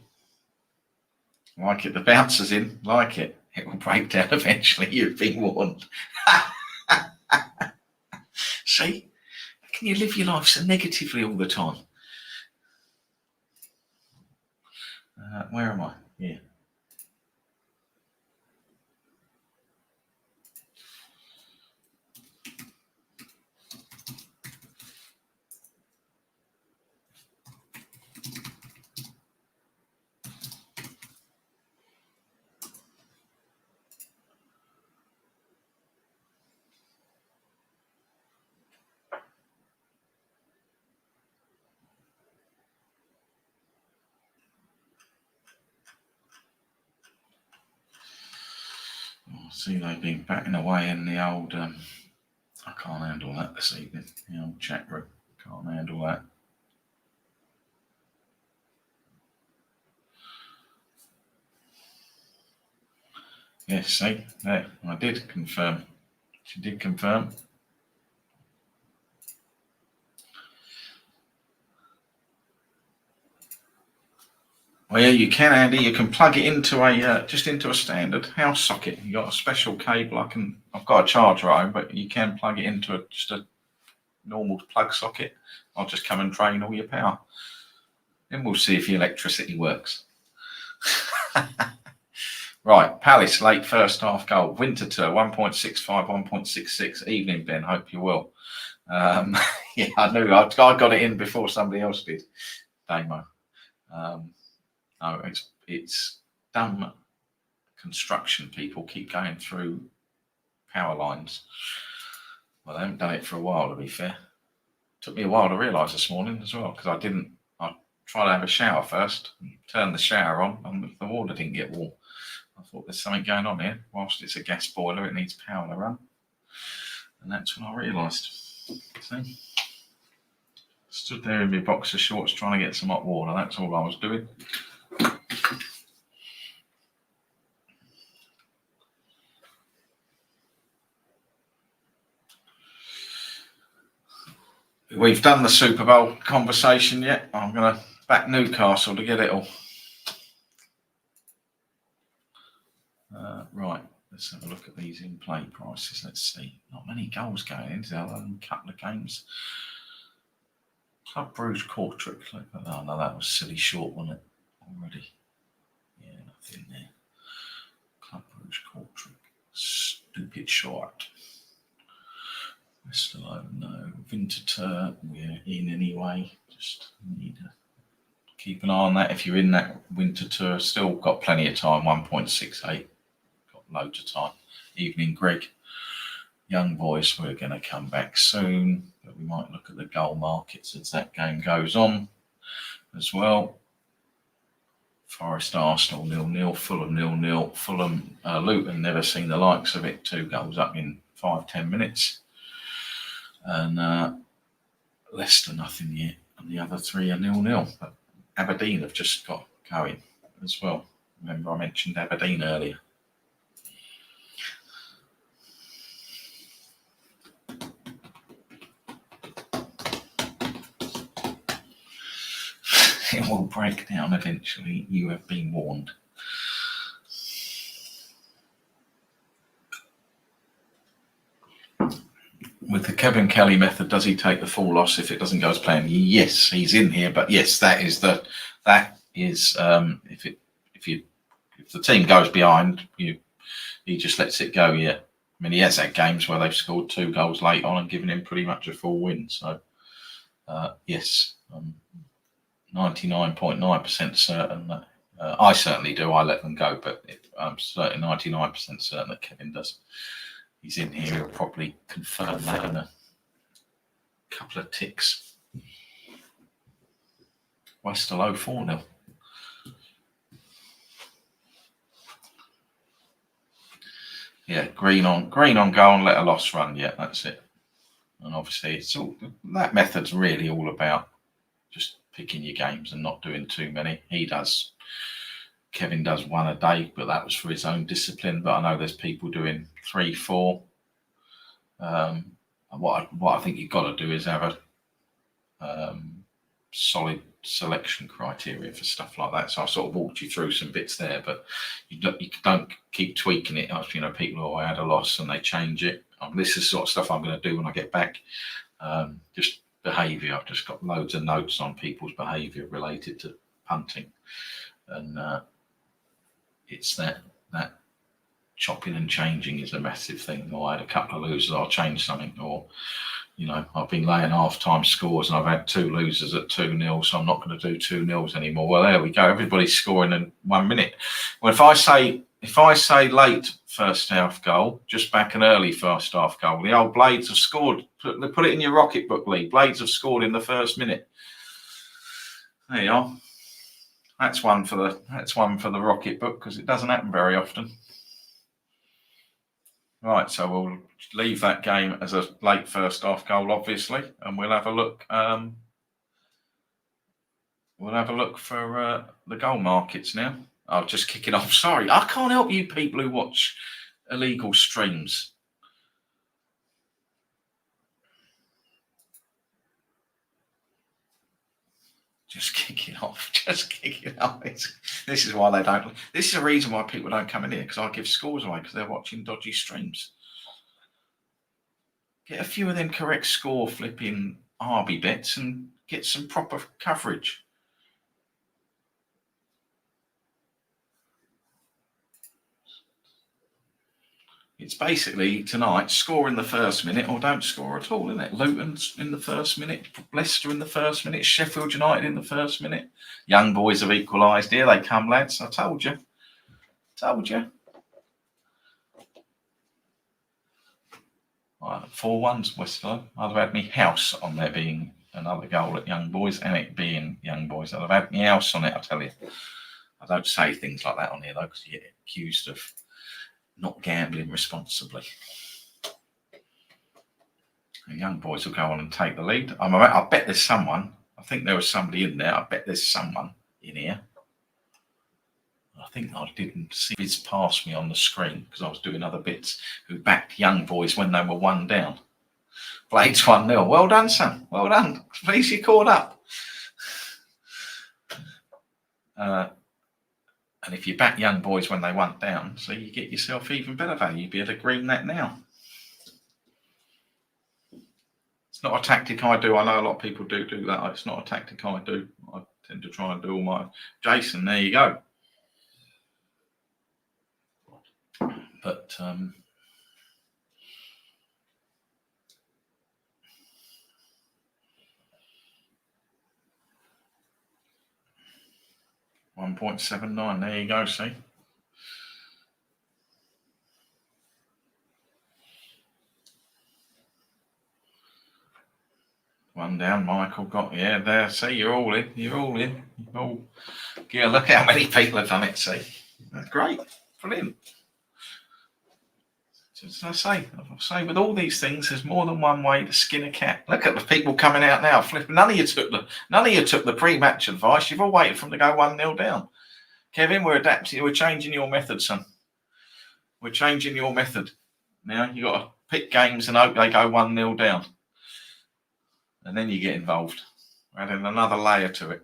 Like it. The bouncer's in. Like it. It will break down eventually. You've been warned. See? Can you live your life so negatively all the time? Where am I? Yeah. See, they've been batting away in the old, I can't handle that this evening, the old chat room. Can't handle that. Yes, see, there, I did confirm. She did confirm. Well, yeah, you can, Andy. You can plug it into a just into a standard house socket. You got a special cable. I've got a charger at home, but you can plug it into just a normal plug socket. I'll just come and drain all your power. Then we'll see if your electricity works. Right, Palace late first half goal. Winter Tour 1.65, 1.66. Evening, Ben. Hope you will. Yeah, I knew I got it in before somebody else did. Damo. No, it's dumb construction people keep going through power lines. Well, they haven't done it for a while, to be fair. Took me a while to realise this morning as well, because I tried to have a shower first, turned the shower on, and the water didn't get warm. I thought there's something going on here. Whilst it's a gas boiler, it needs power to run. And that's when I realised. See? Stood there in my boxer shorts trying to get some hot water. That's all I was doing. We've done the Super Bowl conversation yet. I'm going to back Newcastle to get it all. Right, let's have a look at these in-play prices. Let's see. Not many goals going into other than a couple of games. Club Bruges Kortrijk. Oh, no, that was silly short, wasn't it? Already. Yeah, nothing there. Club Bruges Kortrijk. Stupid short. Westerlo, no. Winter Tour, we're in anyway. Just need to keep an eye on that. If you're in that Winter Tour, still got plenty of time. 1.68. Got loads of time. Evening, Greg. Young boys, we're going to come back soon, but we might look at the goal markets as that game goes on as well. Forest Arsenal 0-0, Fulham 0-0. Fulham, Luton, never seen the likes of it. 2 goals up in 5-10 minutes. And Leicester nothing yet, and the other 3 are 0-0. But Aberdeen have just got going as well. Remember I mentioned Aberdeen earlier. It will break down eventually. You have been warned. With the Kevin Kelly method, does he take the full loss if it doesn't go as planned? Yes, he's in here, but yes, that is if the team goes behind, he just lets it go. Yeah, I mean he has had games where they've scored 2 goals late on and given him pretty much a full win. So yes, 99.9% certain that I certainly do. I let them go, but I'm certainly 99% certain that Kevin does. He's in here. He'll probably confirm that in a couple of ticks. Westerlo 4-0. Yeah, green on goal and let a loss run. Yeah, that's it. And obviously, that method's really all about just picking your games and not doing too many. Kevin does 1 a day, but that was for his own discipline. But I know there's people doing 3, 4. What I think you've got to do is have a solid selection criteria for stuff like that. So I sort of walked you through some bits there, but you don't keep tweaking it. People I had a loss and they change it. This is the sort of stuff I'm going to do when I get back. Just behaviour. I've just got loads of notes on people's behaviour related to punting, and it's that chopping and changing is a massive thing. Or I had a couple of losers, I'll change something. Or I've been laying half-time scores and I've had 2 losers at 2-0, so I'm not going to do 2-0s anymore. Well, there we go. Everybody's scoring in 1 minute. Well, if I say late first half goal, just back an early first half goal, the old Blades have scored. Put it in your Rocket Book League. Blades have scored in the first minute. There you are. That's one for the Rocket Book, because it doesn't happen very often. Right, so we'll leave that game as a late first half goal, obviously, and we'll have a look. We'll have a look for the goal markets now. I'll just kick it off. Sorry, I can't help you people who watch illegal streams. Just kick it off. Just kick it off. This is why they don't. This is a reason why people don't come in here, because I give scores away because they're watching dodgy streams. Get a few of them correct score flipping Arby bets and get some proper coverage. It's basically tonight, score in the first minute or don't score at all, isn't it? Luton's in the first minute, Leicester in the first minute, Sheffield United in the first minute. Young boys have equalised. Here they come, lads. I told you. Told you. 4-1's Westerlo. I'd have had me house on there being another goal at Young Boys, and it being Young Boys. I'd have had me house on it, I tell you. I don't say things like that on here, though, because you get accused of not gambling responsibly. The Young Boys will go on and take the lead. I bet there's someone. I think there was somebody in there. I bet there's someone in here. I think I didn't see his pass me on the screen because I was doing other bits, who backed Young Boys when they were 1 down. Blades 1-0. Well done, son. Well done. Please, you caught up. And if you back Young Boys when they 1 down, so you get yourself even better value. You'd be able to green that now. It's not a tactic I do. I know a lot of people do that. It's not a tactic I do. I tend to try and do all my... Jason, there you go. But 1.79. There you go. See, One down, Michael got, yeah, there. See, you're all in. You're all in. Yeah, look how many people have done it. See, that's great. Brilliant. As I say, with all these things, there's more than one way to skin a cat. Look at the people coming out now. Flipping. None of you took the pre-match advice. You've all waited for them to go 1-0 down. Kevin, we're adapting. We're changing your method, son. We're changing your method. Now you got to pick games and hope they go 1-0 down, and then you get involved. We're adding another layer to it.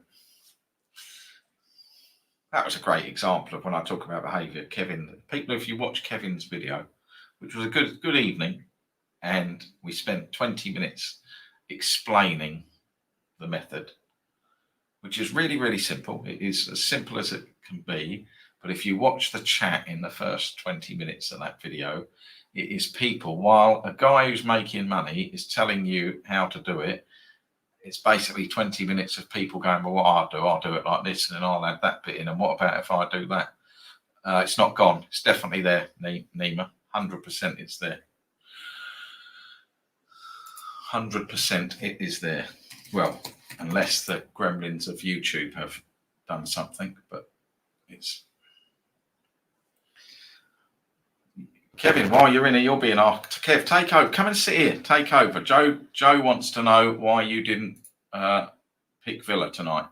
That was a great example of when I talk about behaviour. Kevin, people, if you watch Kevin's video, which was a good evening, and we spent 20 minutes explaining the method, which is really, really simple. It is as simple as it can be. But if you watch the chat in the first 20 minutes of that video, it is people, while a guy who's making money is telling you how to do it, it's basically 20 minutes of people going, well, what I'll do it like this, and then I'll add that bit in. And what about if I do that? It's not gone. It's definitely there, Nima. 100% it's there. 100% it is there. Well, unless the gremlins of YouTube have done something, but it's... Kevin, while you're in here, you're being asked. Kev, take over. Come and sit here. Take over. Joe wants to know why you didn't pick Villa tonight.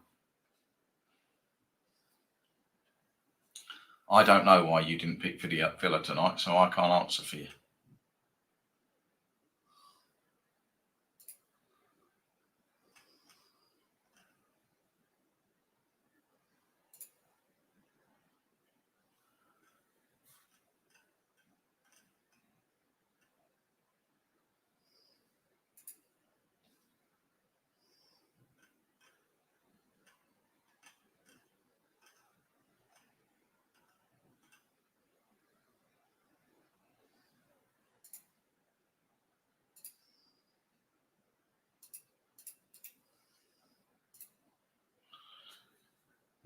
I don't know why you didn't pick Villa tonight, so I can't answer for you.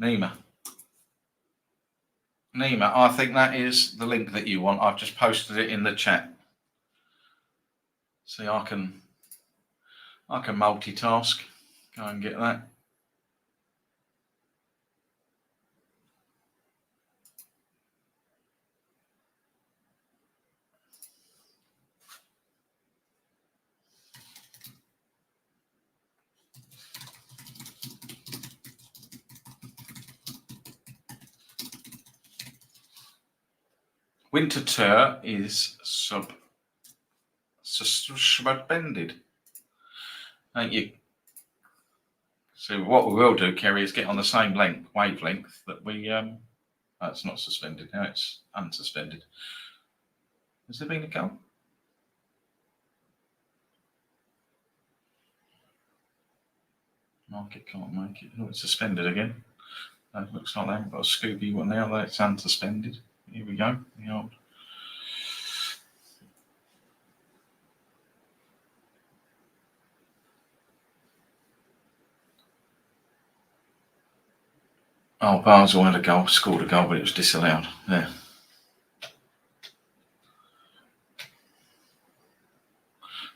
Nima, I think that is the link that you want. I've just posted it in the chat. See, I can multitask. Go and get that. Winter tour is suspended. Thank you. So what we will do, Kerry, is get on the same wavelength that we. It's not suspended now; it's unsuspended. Has there been a goal? Market can't make it. Oh, it's suspended again. It looks like they haven't got a Scooby one now. It's unsuspended. Here we go. The old. Oh, Basel had a goal, scored a goal, but it was disallowed. There.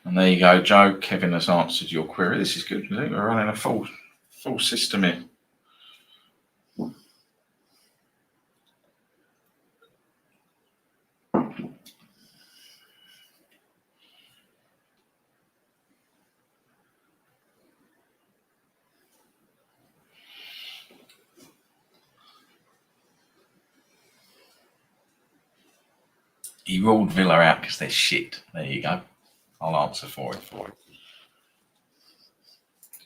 And there you go, Joe. Kevin has answered your query. This is good. I think we're running a full system here. He ruled Villa out because they're shit. There you go. I'll answer for it.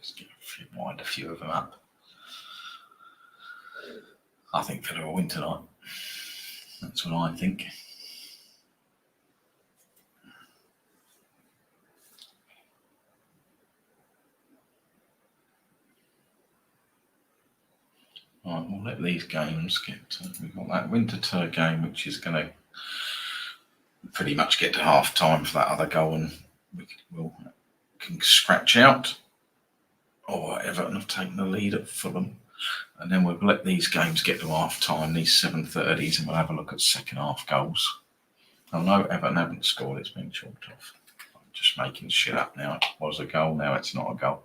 Just wind a few of them up. I think Villa will win tonight. That's what I think. Right, we'll let these games get. We've got that winter tour game, which is going to pretty much get to half time for that other goal, and we'll can scratch out, or Everton have taken the lead at Fulham, and then we'll let these games get to half time, these 7:30s, and we'll have a look at second half goals. Oh no, Everton haven't scored; it's been chalked off. I'll just just making shit up now. It was a goal, now it's not a goal.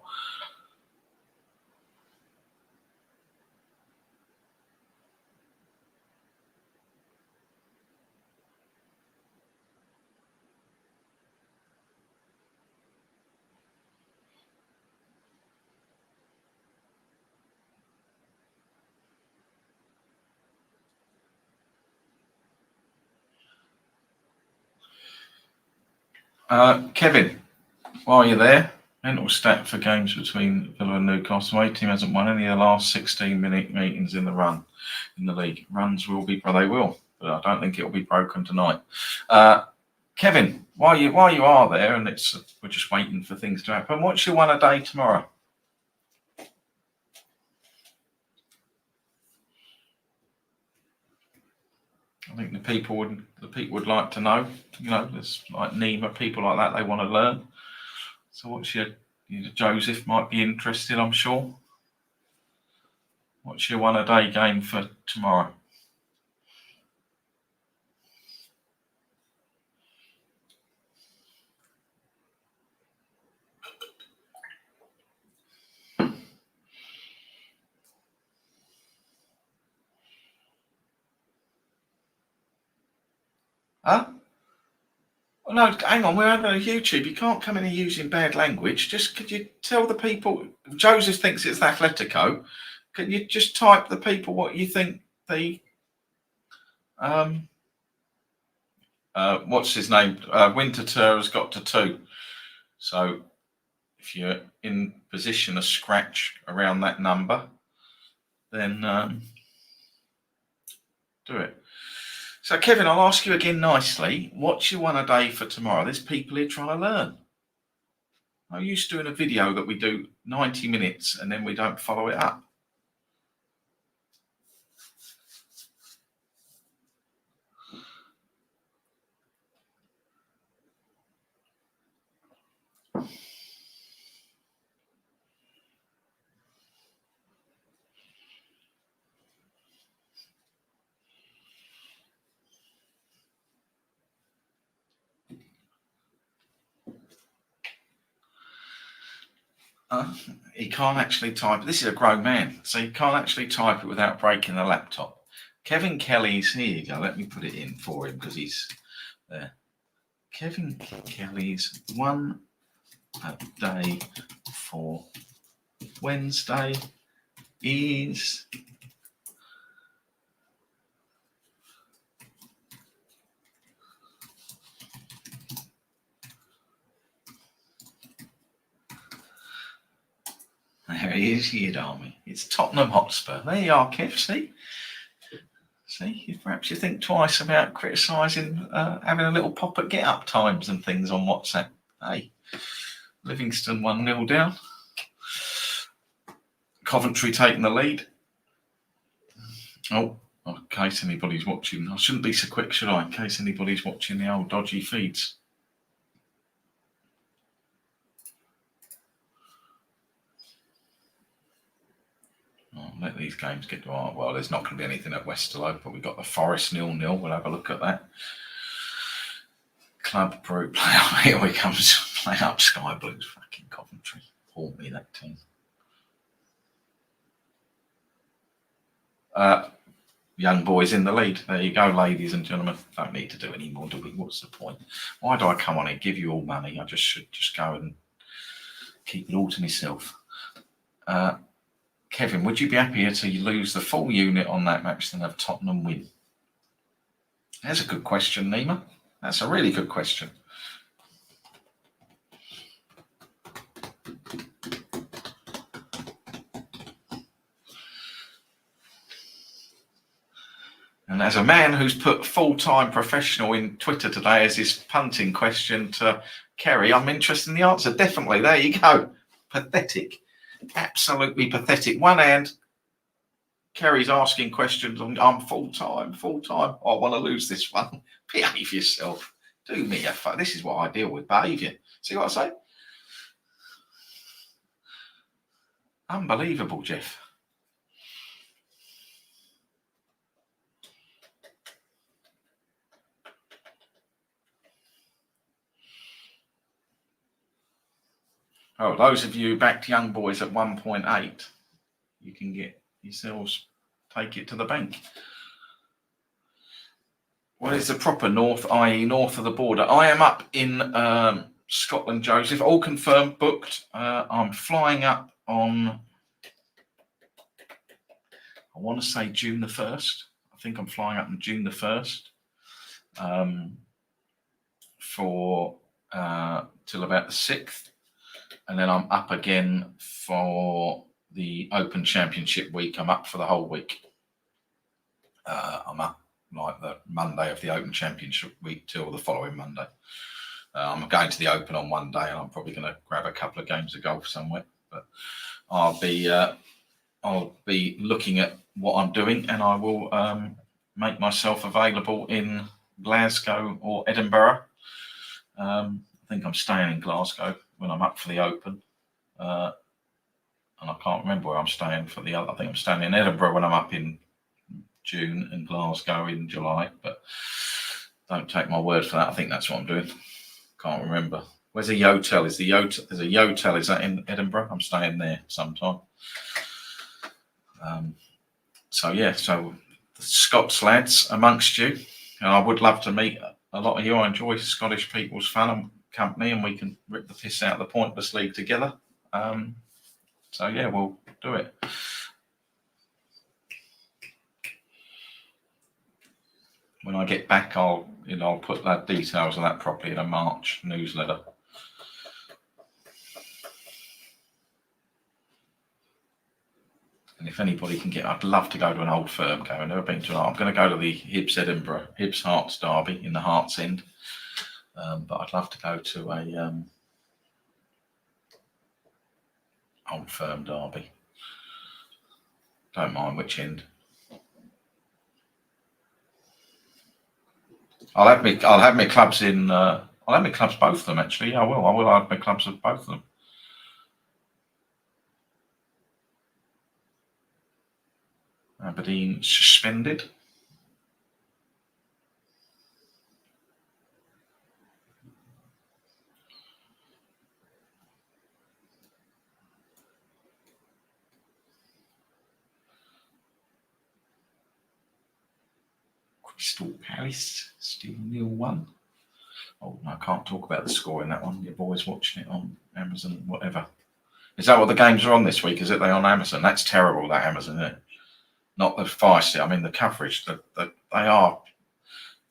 Kevin, while you're there, mental stat for games between Villa and Newcastle. My team hasn't won any of the last 16-minute meetings in the run in the league. Runs will be, they will, but I don't think it will be broken tonight. Kevin, while you are there, and we're just waiting for things to happen. What's your one a day tomorrow? I think the people would like to know. You know, there's like Nima, people like that, they want to learn. So what's your Joseph might be interested, I'm sure. What's your one a day game for tomorrow? Huh? Well, no, hang on, we're over on YouTube. You can't come in here using bad language. Just could you tell the people, Joseph thinks it's Atletico. Can you just type the people what you think the what's his name? Winterthur has got to 2. So if you're in position to scratch around that number, then do it. So, Kevin, I'll ask you again nicely. What's your one a day for tomorrow? There's people here trying to learn. I'm used to doing a video that we do 90 minutes and then we don't follow it up. He can't actually type. This is a grown man, so he can't actually type it without breaking the laptop. Kevin Kelly's, here you go, let me put it in for him because he's there. Kevin Kelly's one a day for Wednesday is there he is, Yid Army. It's Tottenham Hotspur. There you are, Kev. See, perhaps you think twice about criticising having a little pop at get-up times and things on WhatsApp. Hey, Livingston 1-0 down. Coventry taking the lead. Oh, in case anybody's watching, I shouldn't be so quick, should I? In case anybody's watching the old dodgy feeds. Oh, let these games get to our, well, there's not going to be anything at Westerlo, but we've got the Forest 0-0. We'll have a look at that. Club Pro playoff. Here we come. Play up Sky Blues. Fucking Coventry. Haunt me, that team. Young boys in the lead. There you go, ladies and gentlemen. Don't need to do any more, do we? What's the point? Why do I come on and give you all money? I should just go and keep it all to myself. Kevin, would you be happier to lose the full unit on that match than have Tottenham win? That's a good question, Nima. That's a really good question. And as a man who's put full-time professional in Twitter today as his punting question to Kerry, I'm interested in the answer. Definitely. There you go. Pathetic. Absolutely pathetic. One hand, Kerry's asking questions. I'm full-time. I want to lose this one. Behave yourself. Do me a favour. This is what I deal with. Behaviour. See what I say? Unbelievable, Jeff. Oh, those of you backed young boys at 1.8, you can get yourselves, take it to the bank. What is the proper north, i.e. north of the border? I am up in Scotland, Joseph, all confirmed, booked. I'm flying up on, I want to say June the 1st. I think I'm flying up on June the 1st for till about the 6th. And then I'm up again for the Open Championship week. I'm up for the whole week. I'm up like the Monday of the Open Championship week till the following Monday. I'm going to the Open on one day, and I'm probably going to grab a couple of games of golf somewhere. But I'll be looking at what I'm doing, and I will make myself available in Glasgow or Edinburgh. I think I'm staying in Glasgow when I'm up for the Open. And I can't remember where I'm staying for the other. I think I'm staying in Edinburgh when I'm up in June and Glasgow in July. But don't take my word for that. I think that's what I'm doing. Can't remember. Where's the Yotel? There's a Yotel. Is that in Edinburgh? I'm staying there sometime. So yeah, so the Scots lads amongst you, and I would love to meet a lot of you. I enjoy Scottish people's fun and company, and we can rip the piss out of the Pointless League together. So yeah, we'll do it. When I get back, I'll put the details of that properly in a March newsletter. And if anybody can I'd love to go to an old firm game. I've never been to I'm going to go to the Hibs Hearts derby in the Hearts End. But I'd love to go to a old firm derby. Don't mind which end. I'll have my clubs in. I'll have my clubs both of them actually. I will have my clubs of both of them. Aberdeen suspended. Crystal Palace still 0-1. Oh, I can't talk about the score in that one. Your boy's watching it on Amazon, whatever. Is that what the games are on this week? Is it they on Amazon? That's terrible, that Amazon, isn't it? Not the feisty. I mean, the coverage.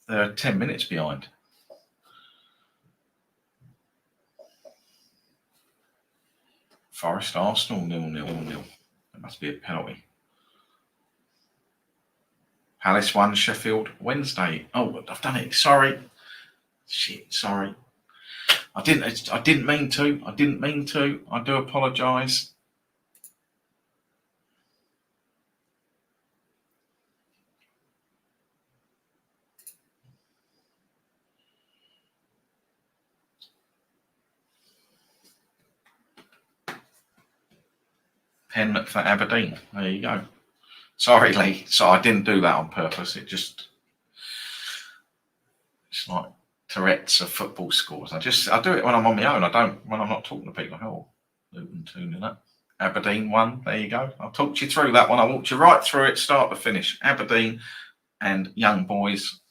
They're 10 minutes behind. Forest Arsenal 0-0. It must be a penalty. Palace 1, Sheffield Wednesday. Oh, I've done it. Sorry. Shit, sorry. I didn't mean to. I do apologise. Pen for Aberdeen. There you go. Sorry, Lee. So I didn't do that on purpose. It's like Tourette's of football scores. I do it when I'm on my own. I don't when I'm not talking to people. Oh, Luton 2-0. Aberdeen 1. There you go. I'll talk you through that one. I walked you right through it, start to finish. Aberdeen and Young Boys.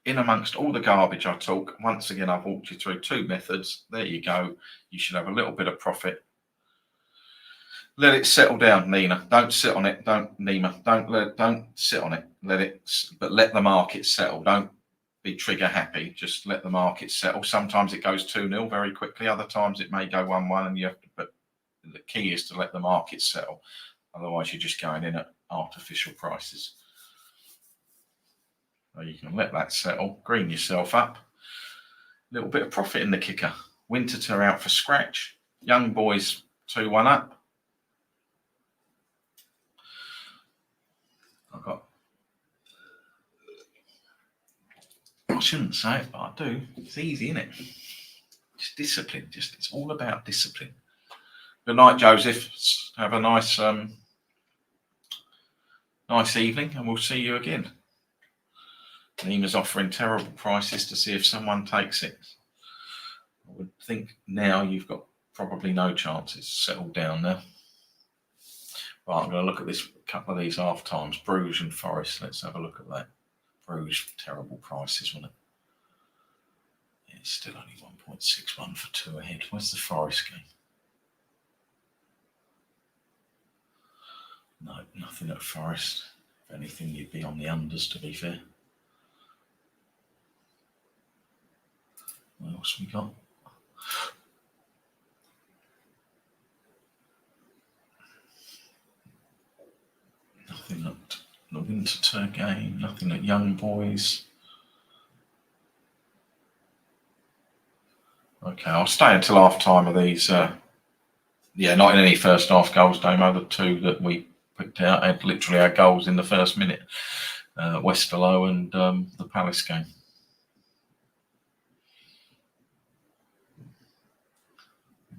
In amongst all the garbage I talk, once again, I've walked you through 2 methods. There you go. You should have a little bit of profit. Let it settle down, Nina. Don't sit on it. Don't sit on it. Let the market settle. Don't be trigger happy. Just let the market settle. Sometimes it goes 2-0 very quickly. Other times it may go 1-1, and you have to. But the key is to let the market settle. Otherwise, you're just going in at artificial prices. So you can let that settle. Green yourself up. A little bit of profit in the kicker. Winterton out for scratch. Young Boys 2-1 up. I shouldn't say it, but I do. It's easy, isn't it? Just discipline. It's all about discipline. Good night, Joseph. Have a nice evening, and we'll see you again. Nima's offering terrible prices to see if someone takes it. I would think now you've got Probably no chance. It's settled down now. Right, I'm going to look at this couple of these half times. Bruges and Forest. Let's have a look at that. Bruges, terrible prices, wasn't it? Yeah, it's still only 1.61 for 2 ahead. Where's the Forest game? No, nothing at Forest. If anything, you'd be on the unders, to be fair. What else we got? Nothing at the Winterthur game. Nothing at Young Boys. Okay, I'll stay until half time of these. Yeah, not in any first half goals, Damo. The two that we picked out had literally our goals in the first minute. Westerlo and the Palace game.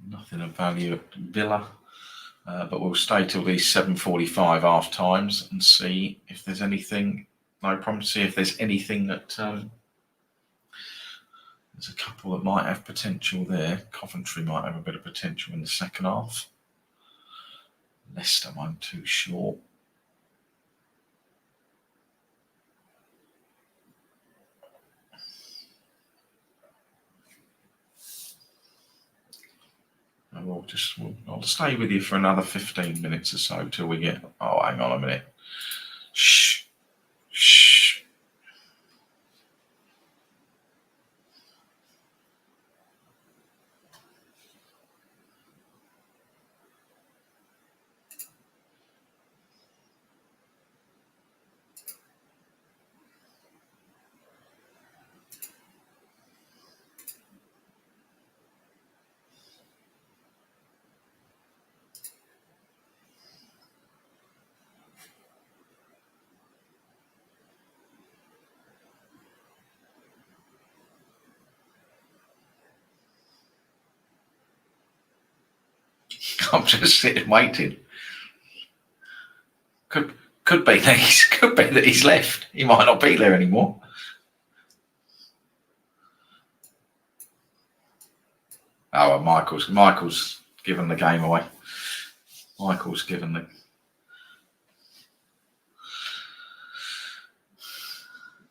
Nothing of value at Villa, but we'll stay till these 7:45 half times and see if there's anything. No problem. See if there's anything that there's a couple that might have potential there. Coventry might have a bit of potential in the second half. Leicester, I'm too short. I'll stay with you for another 15 minutes or so till we get. Oh, hang on a minute. Shh. I'm just sitting waiting. Could be that he's left. He might not be there anymore. Oh, well, Michael's given the game away. Michael's given the.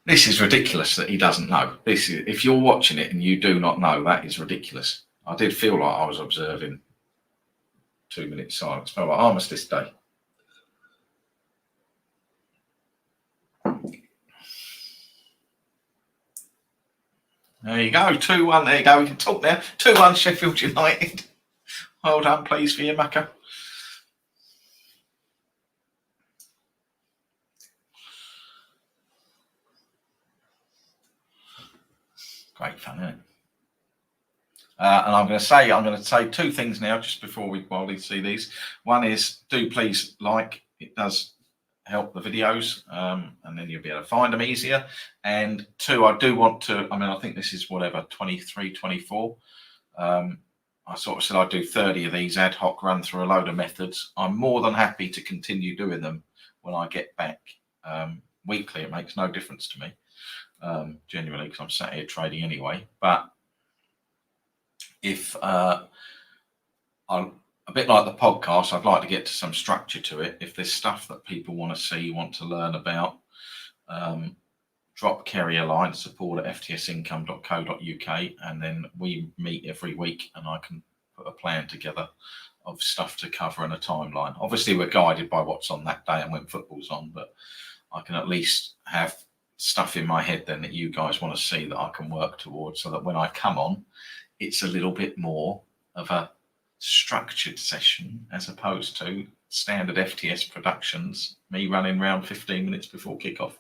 This is ridiculous that he doesn't know. If you're watching it and you do not know, that is ridiculous. I did feel like I was observing 2 minutes silence. Felt like Armistice Day. There you go, 2-1. There you go. We can talk now. 2-1 Sheffield United. Well done, please, for you, Macca. Great fun, isn't it? And I'm going to say two things now, just before while we see these. One is, do please like. It does help the videos, and then you'll be able to find them easier. And two, I do want to. I think this is 23, 24. I sort of said I'd do 30 of these ad hoc, run through a load of methods. I'm more than happy to continue doing them when I get back weekly. It makes no difference to me, genuinely, because I'm sat here trading anyway. But if I'm a bit like the podcast, I'd like to get to some structure to it. If there's stuff that people want to see, want to learn about, drop Kerry a line, support at ftsincome.co.uk, and then we meet every week and I can put a plan together of stuff to cover and a timeline. Obviously, we're guided by what's on that day and when football's on, but I can at least have stuff in my head then that you guys want to see that I can work towards, so that when I come on, it's a little bit more of a structured session as opposed to standard FTS productions, me running around 15 minutes before kickoff.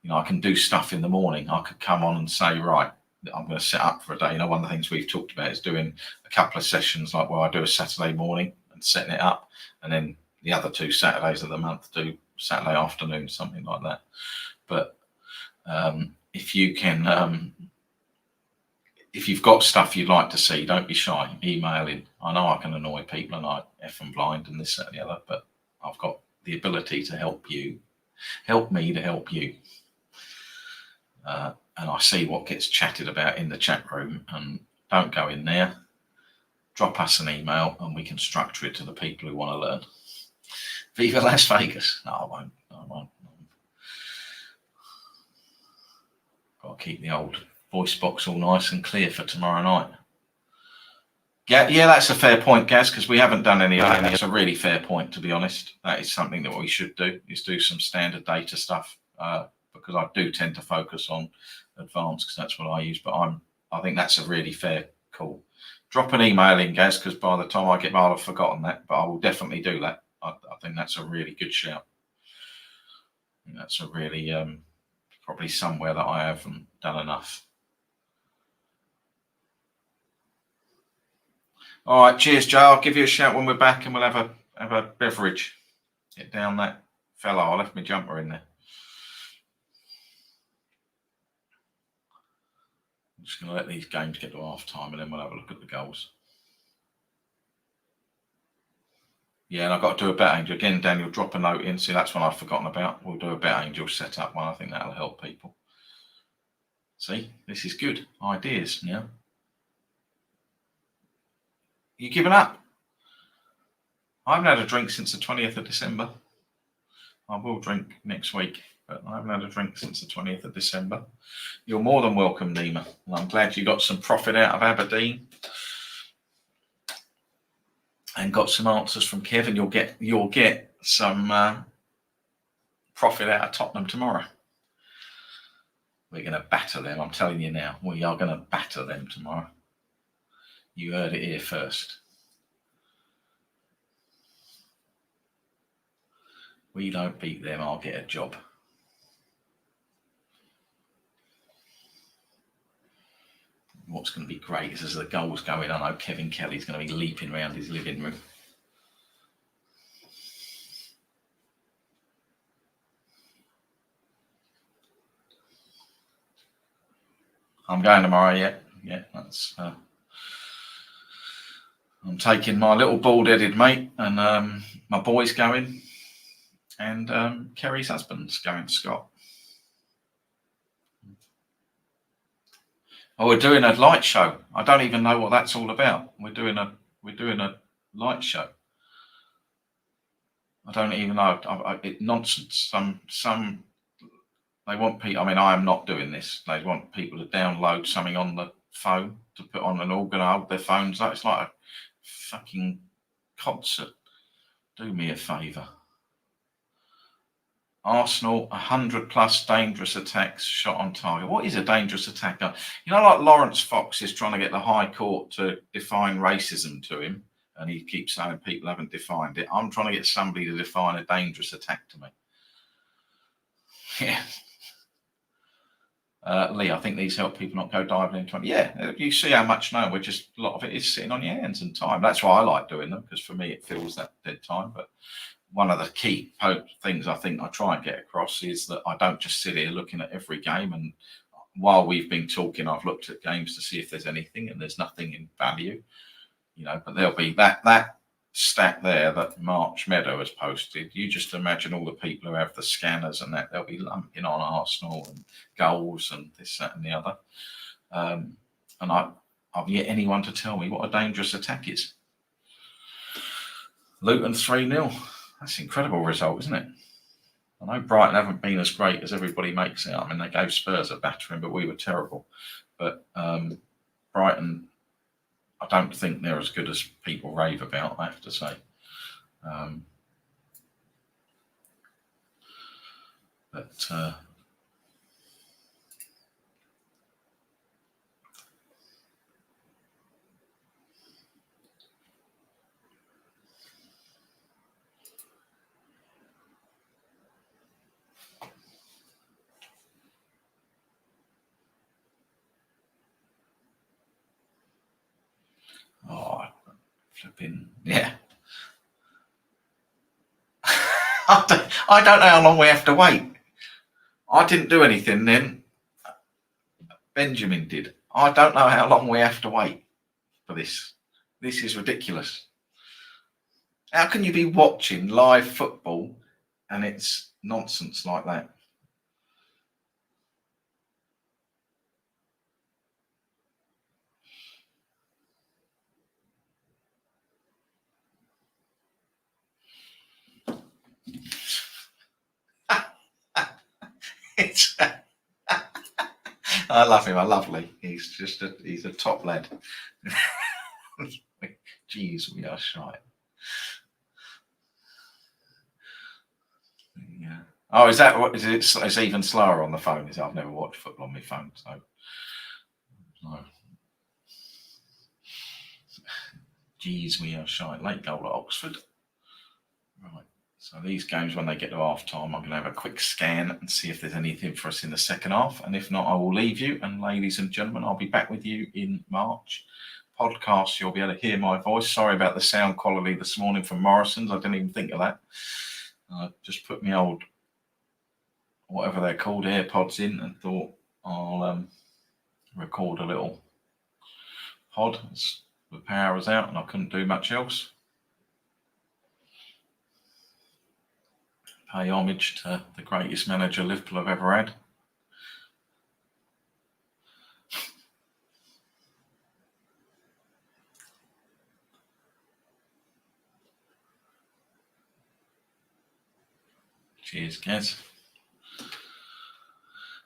I can do stuff in the morning. I could come on and say, right, I'm going to set up for a day. One of the things we've talked about is doing a couple of sessions, like where I do a Saturday morning and setting it up, and then the other 2 Saturdays of the month do Saturday afternoon, something like that. But if you can, if you've got stuff you'd like to see, don't be shy. Email in. I know I can annoy people and I F and blind and this, that, and the other, but I've got the ability to help you, help me to help you. And I see what gets chatted about in the chat room, and don't go in there. drop us an email and we can structure it to the people who want to learn. Viva Las Vegas. No, I won't. Got to keep the old voice box all nice and clear for tomorrow night. Yeah, that's a fair point, Gaz, because we haven't done any of that. That's a really fair point, to be honest. That is something that we should do, is do some standard data stuff, because I do tend to focus on advanced because that's what I use. But I think that's a really fair call. Drop an email in, Gaz, because by the time I get, I'll have forgotten that, but I will definitely do that. I think that's a really good shout. I think that's a really, probably somewhere that I haven't done enough. All right, cheers, Joe. I'll give you a shout when we're back and we'll have a beverage. Get down that fella. I left my jumper in there. I'm just going to let these games get to half time and then we'll have a look at the goals. Yeah, and I've got to do a bet angel. Again, Daniel, drop a note in. See, that's one I've forgotten about. We'll do a bet angel set up one. I think that'll help people. See, this is good. Ideas, yeah. You giving up? I haven't had a drink since the 20th of December. I will drink next week, but I haven't had a drink since the 20th of December. You're more than welcome, Nima. And I'm glad you got some profit out of Aberdeen and got some answers from Kevin. You'll get some profit out of Tottenham tomorrow. We're going to batter them. I'm telling you now, we are going to batter them tomorrow. You heard it here first. We don't beat them, I'll get a job. What's going to be great is as the goals go in, I know Kevin Kelly's going to be leaping around his living room. I'm going tomorrow, yeah, that's... I'm taking my little bald-headed mate and my boy's going, and Kerry's husband's going to Scott. Oh, we're doing a light show. I don't even know what that's all about. We're doing a light show. I don't even know. It's nonsense. Some they want people. I mean, I am not doing this. They want people to download something on the phone to put on an organ, hold their phones up. It's like a fucking concert. Do me a favour. Arsenal, 100+ dangerous attacks shot on target. What is a dangerous attack? You know, like Lawrence Fox is trying to get the High Court to define racism to him, and he keeps saying people haven't defined it. I'm trying to get somebody to define a dangerous attack to me. Yeah. Lee, I think these help people not go diving into it. Yeah, you see how much now. We're just, a lot of it is sitting on your hands and time. That's why I like doing them, because for me it fills that dead time. But one of the key things I think I try and get across is that I don't just sit here looking at every game. And while we've been talking, I've looked at games to see if there's anything, and there's nothing in value, you know. But there'll be that stat there that March Meadow has posted. You just imagine all the people who have the scanners and that they'll be lumping on Arsenal and goals and this, that, and the other. And I've yet anyone to tell me what a dangerous attack is. Luton 3-0. That's an incredible result, isn't it? I know Brighton haven't been as great as everybody makes it. I mean, they gave Spurs a battering, but we were terrible. But Brighton, I don't think they're as good as people rave about, I have to say. Oh, flipping, yeah. I don't know how long we have to wait. I didn't do anything then. Benjamin did. I don't know how long we have to wait for this. This is ridiculous. How can you be watching live football and it's nonsense like that? I love him. I lovely. He's he's a top lad. Jeez, we are shy. Yeah. Oh, is that what is it? It's even slower on the phone. Is it? I've never watched football on my phone, so no. Jeez, we are shy. Late goal at Oxford. Right. So these games, when they get to half time, I'm going to have a quick scan and see if there's anything for us in the second half. And if not, I will leave you. And ladies and gentlemen, I'll be back with you in March. Podcast, you'll be able to hear my voice. Sorry about the sound quality this morning from Morrison's. I didn't even think of that. I just put my old, whatever they're called, AirPods in and thought I'll record a little pod. The power was out and I couldn't do much else. Pay homage to the greatest manager Liverpool have ever had. Cheers, Gaz.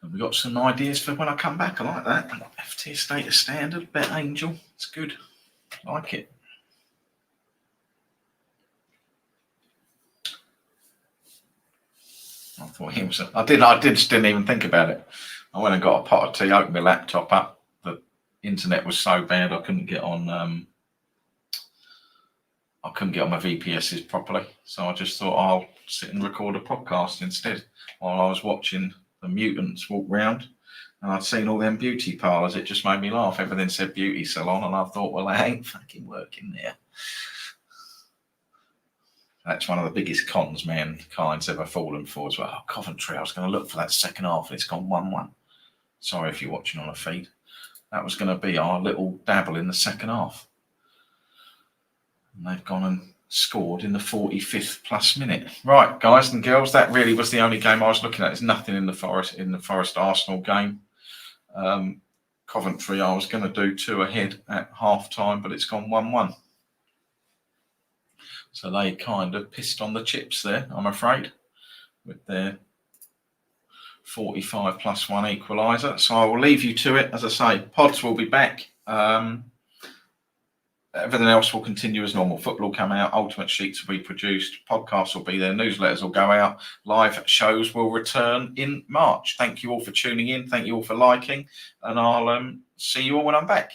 And we've got some ideas for when I come back. I like that. FTS Status Standard, Bet Angel. It's good. I like it. I thought he was. I just didn't even think about it. I went and got a pot of tea, opened my laptop up. The internet was so bad I couldn't get on. I couldn't get on my VPSs properly, so I just thought I'll sit and record a podcast instead while I was watching the mutants walk round. And I'd seen all them beauty parlours. It just made me laugh. Everything said beauty salon, and I thought, well, I ain't fucking working there. That's one of the biggest cons mankind's ever fallen for as well. Oh, Coventry, I was going to look for that second half, and it's gone 1-1. Sorry if you're watching on a feed. That was going to be our little dabble in the second half. And they've gone and scored in the 45th plus minute. Right, guys and girls, that really was the only game I was looking at. There's nothing in the Forest Arsenal game. Coventry, I was going to do 2 ahead at half time, but it's gone 1-1. So they kind of pissed on the chips there, I'm afraid, with their 45 plus 1 equaliser. So I will leave you to it. As I say, pods will be back. Everything else will continue as normal. Football will come out, ultimate sheets will be produced, podcasts will be there, newsletters will go out, live shows will return in March. Thank you all for tuning in. Thank you all for liking, and I'll see you all when I'm back.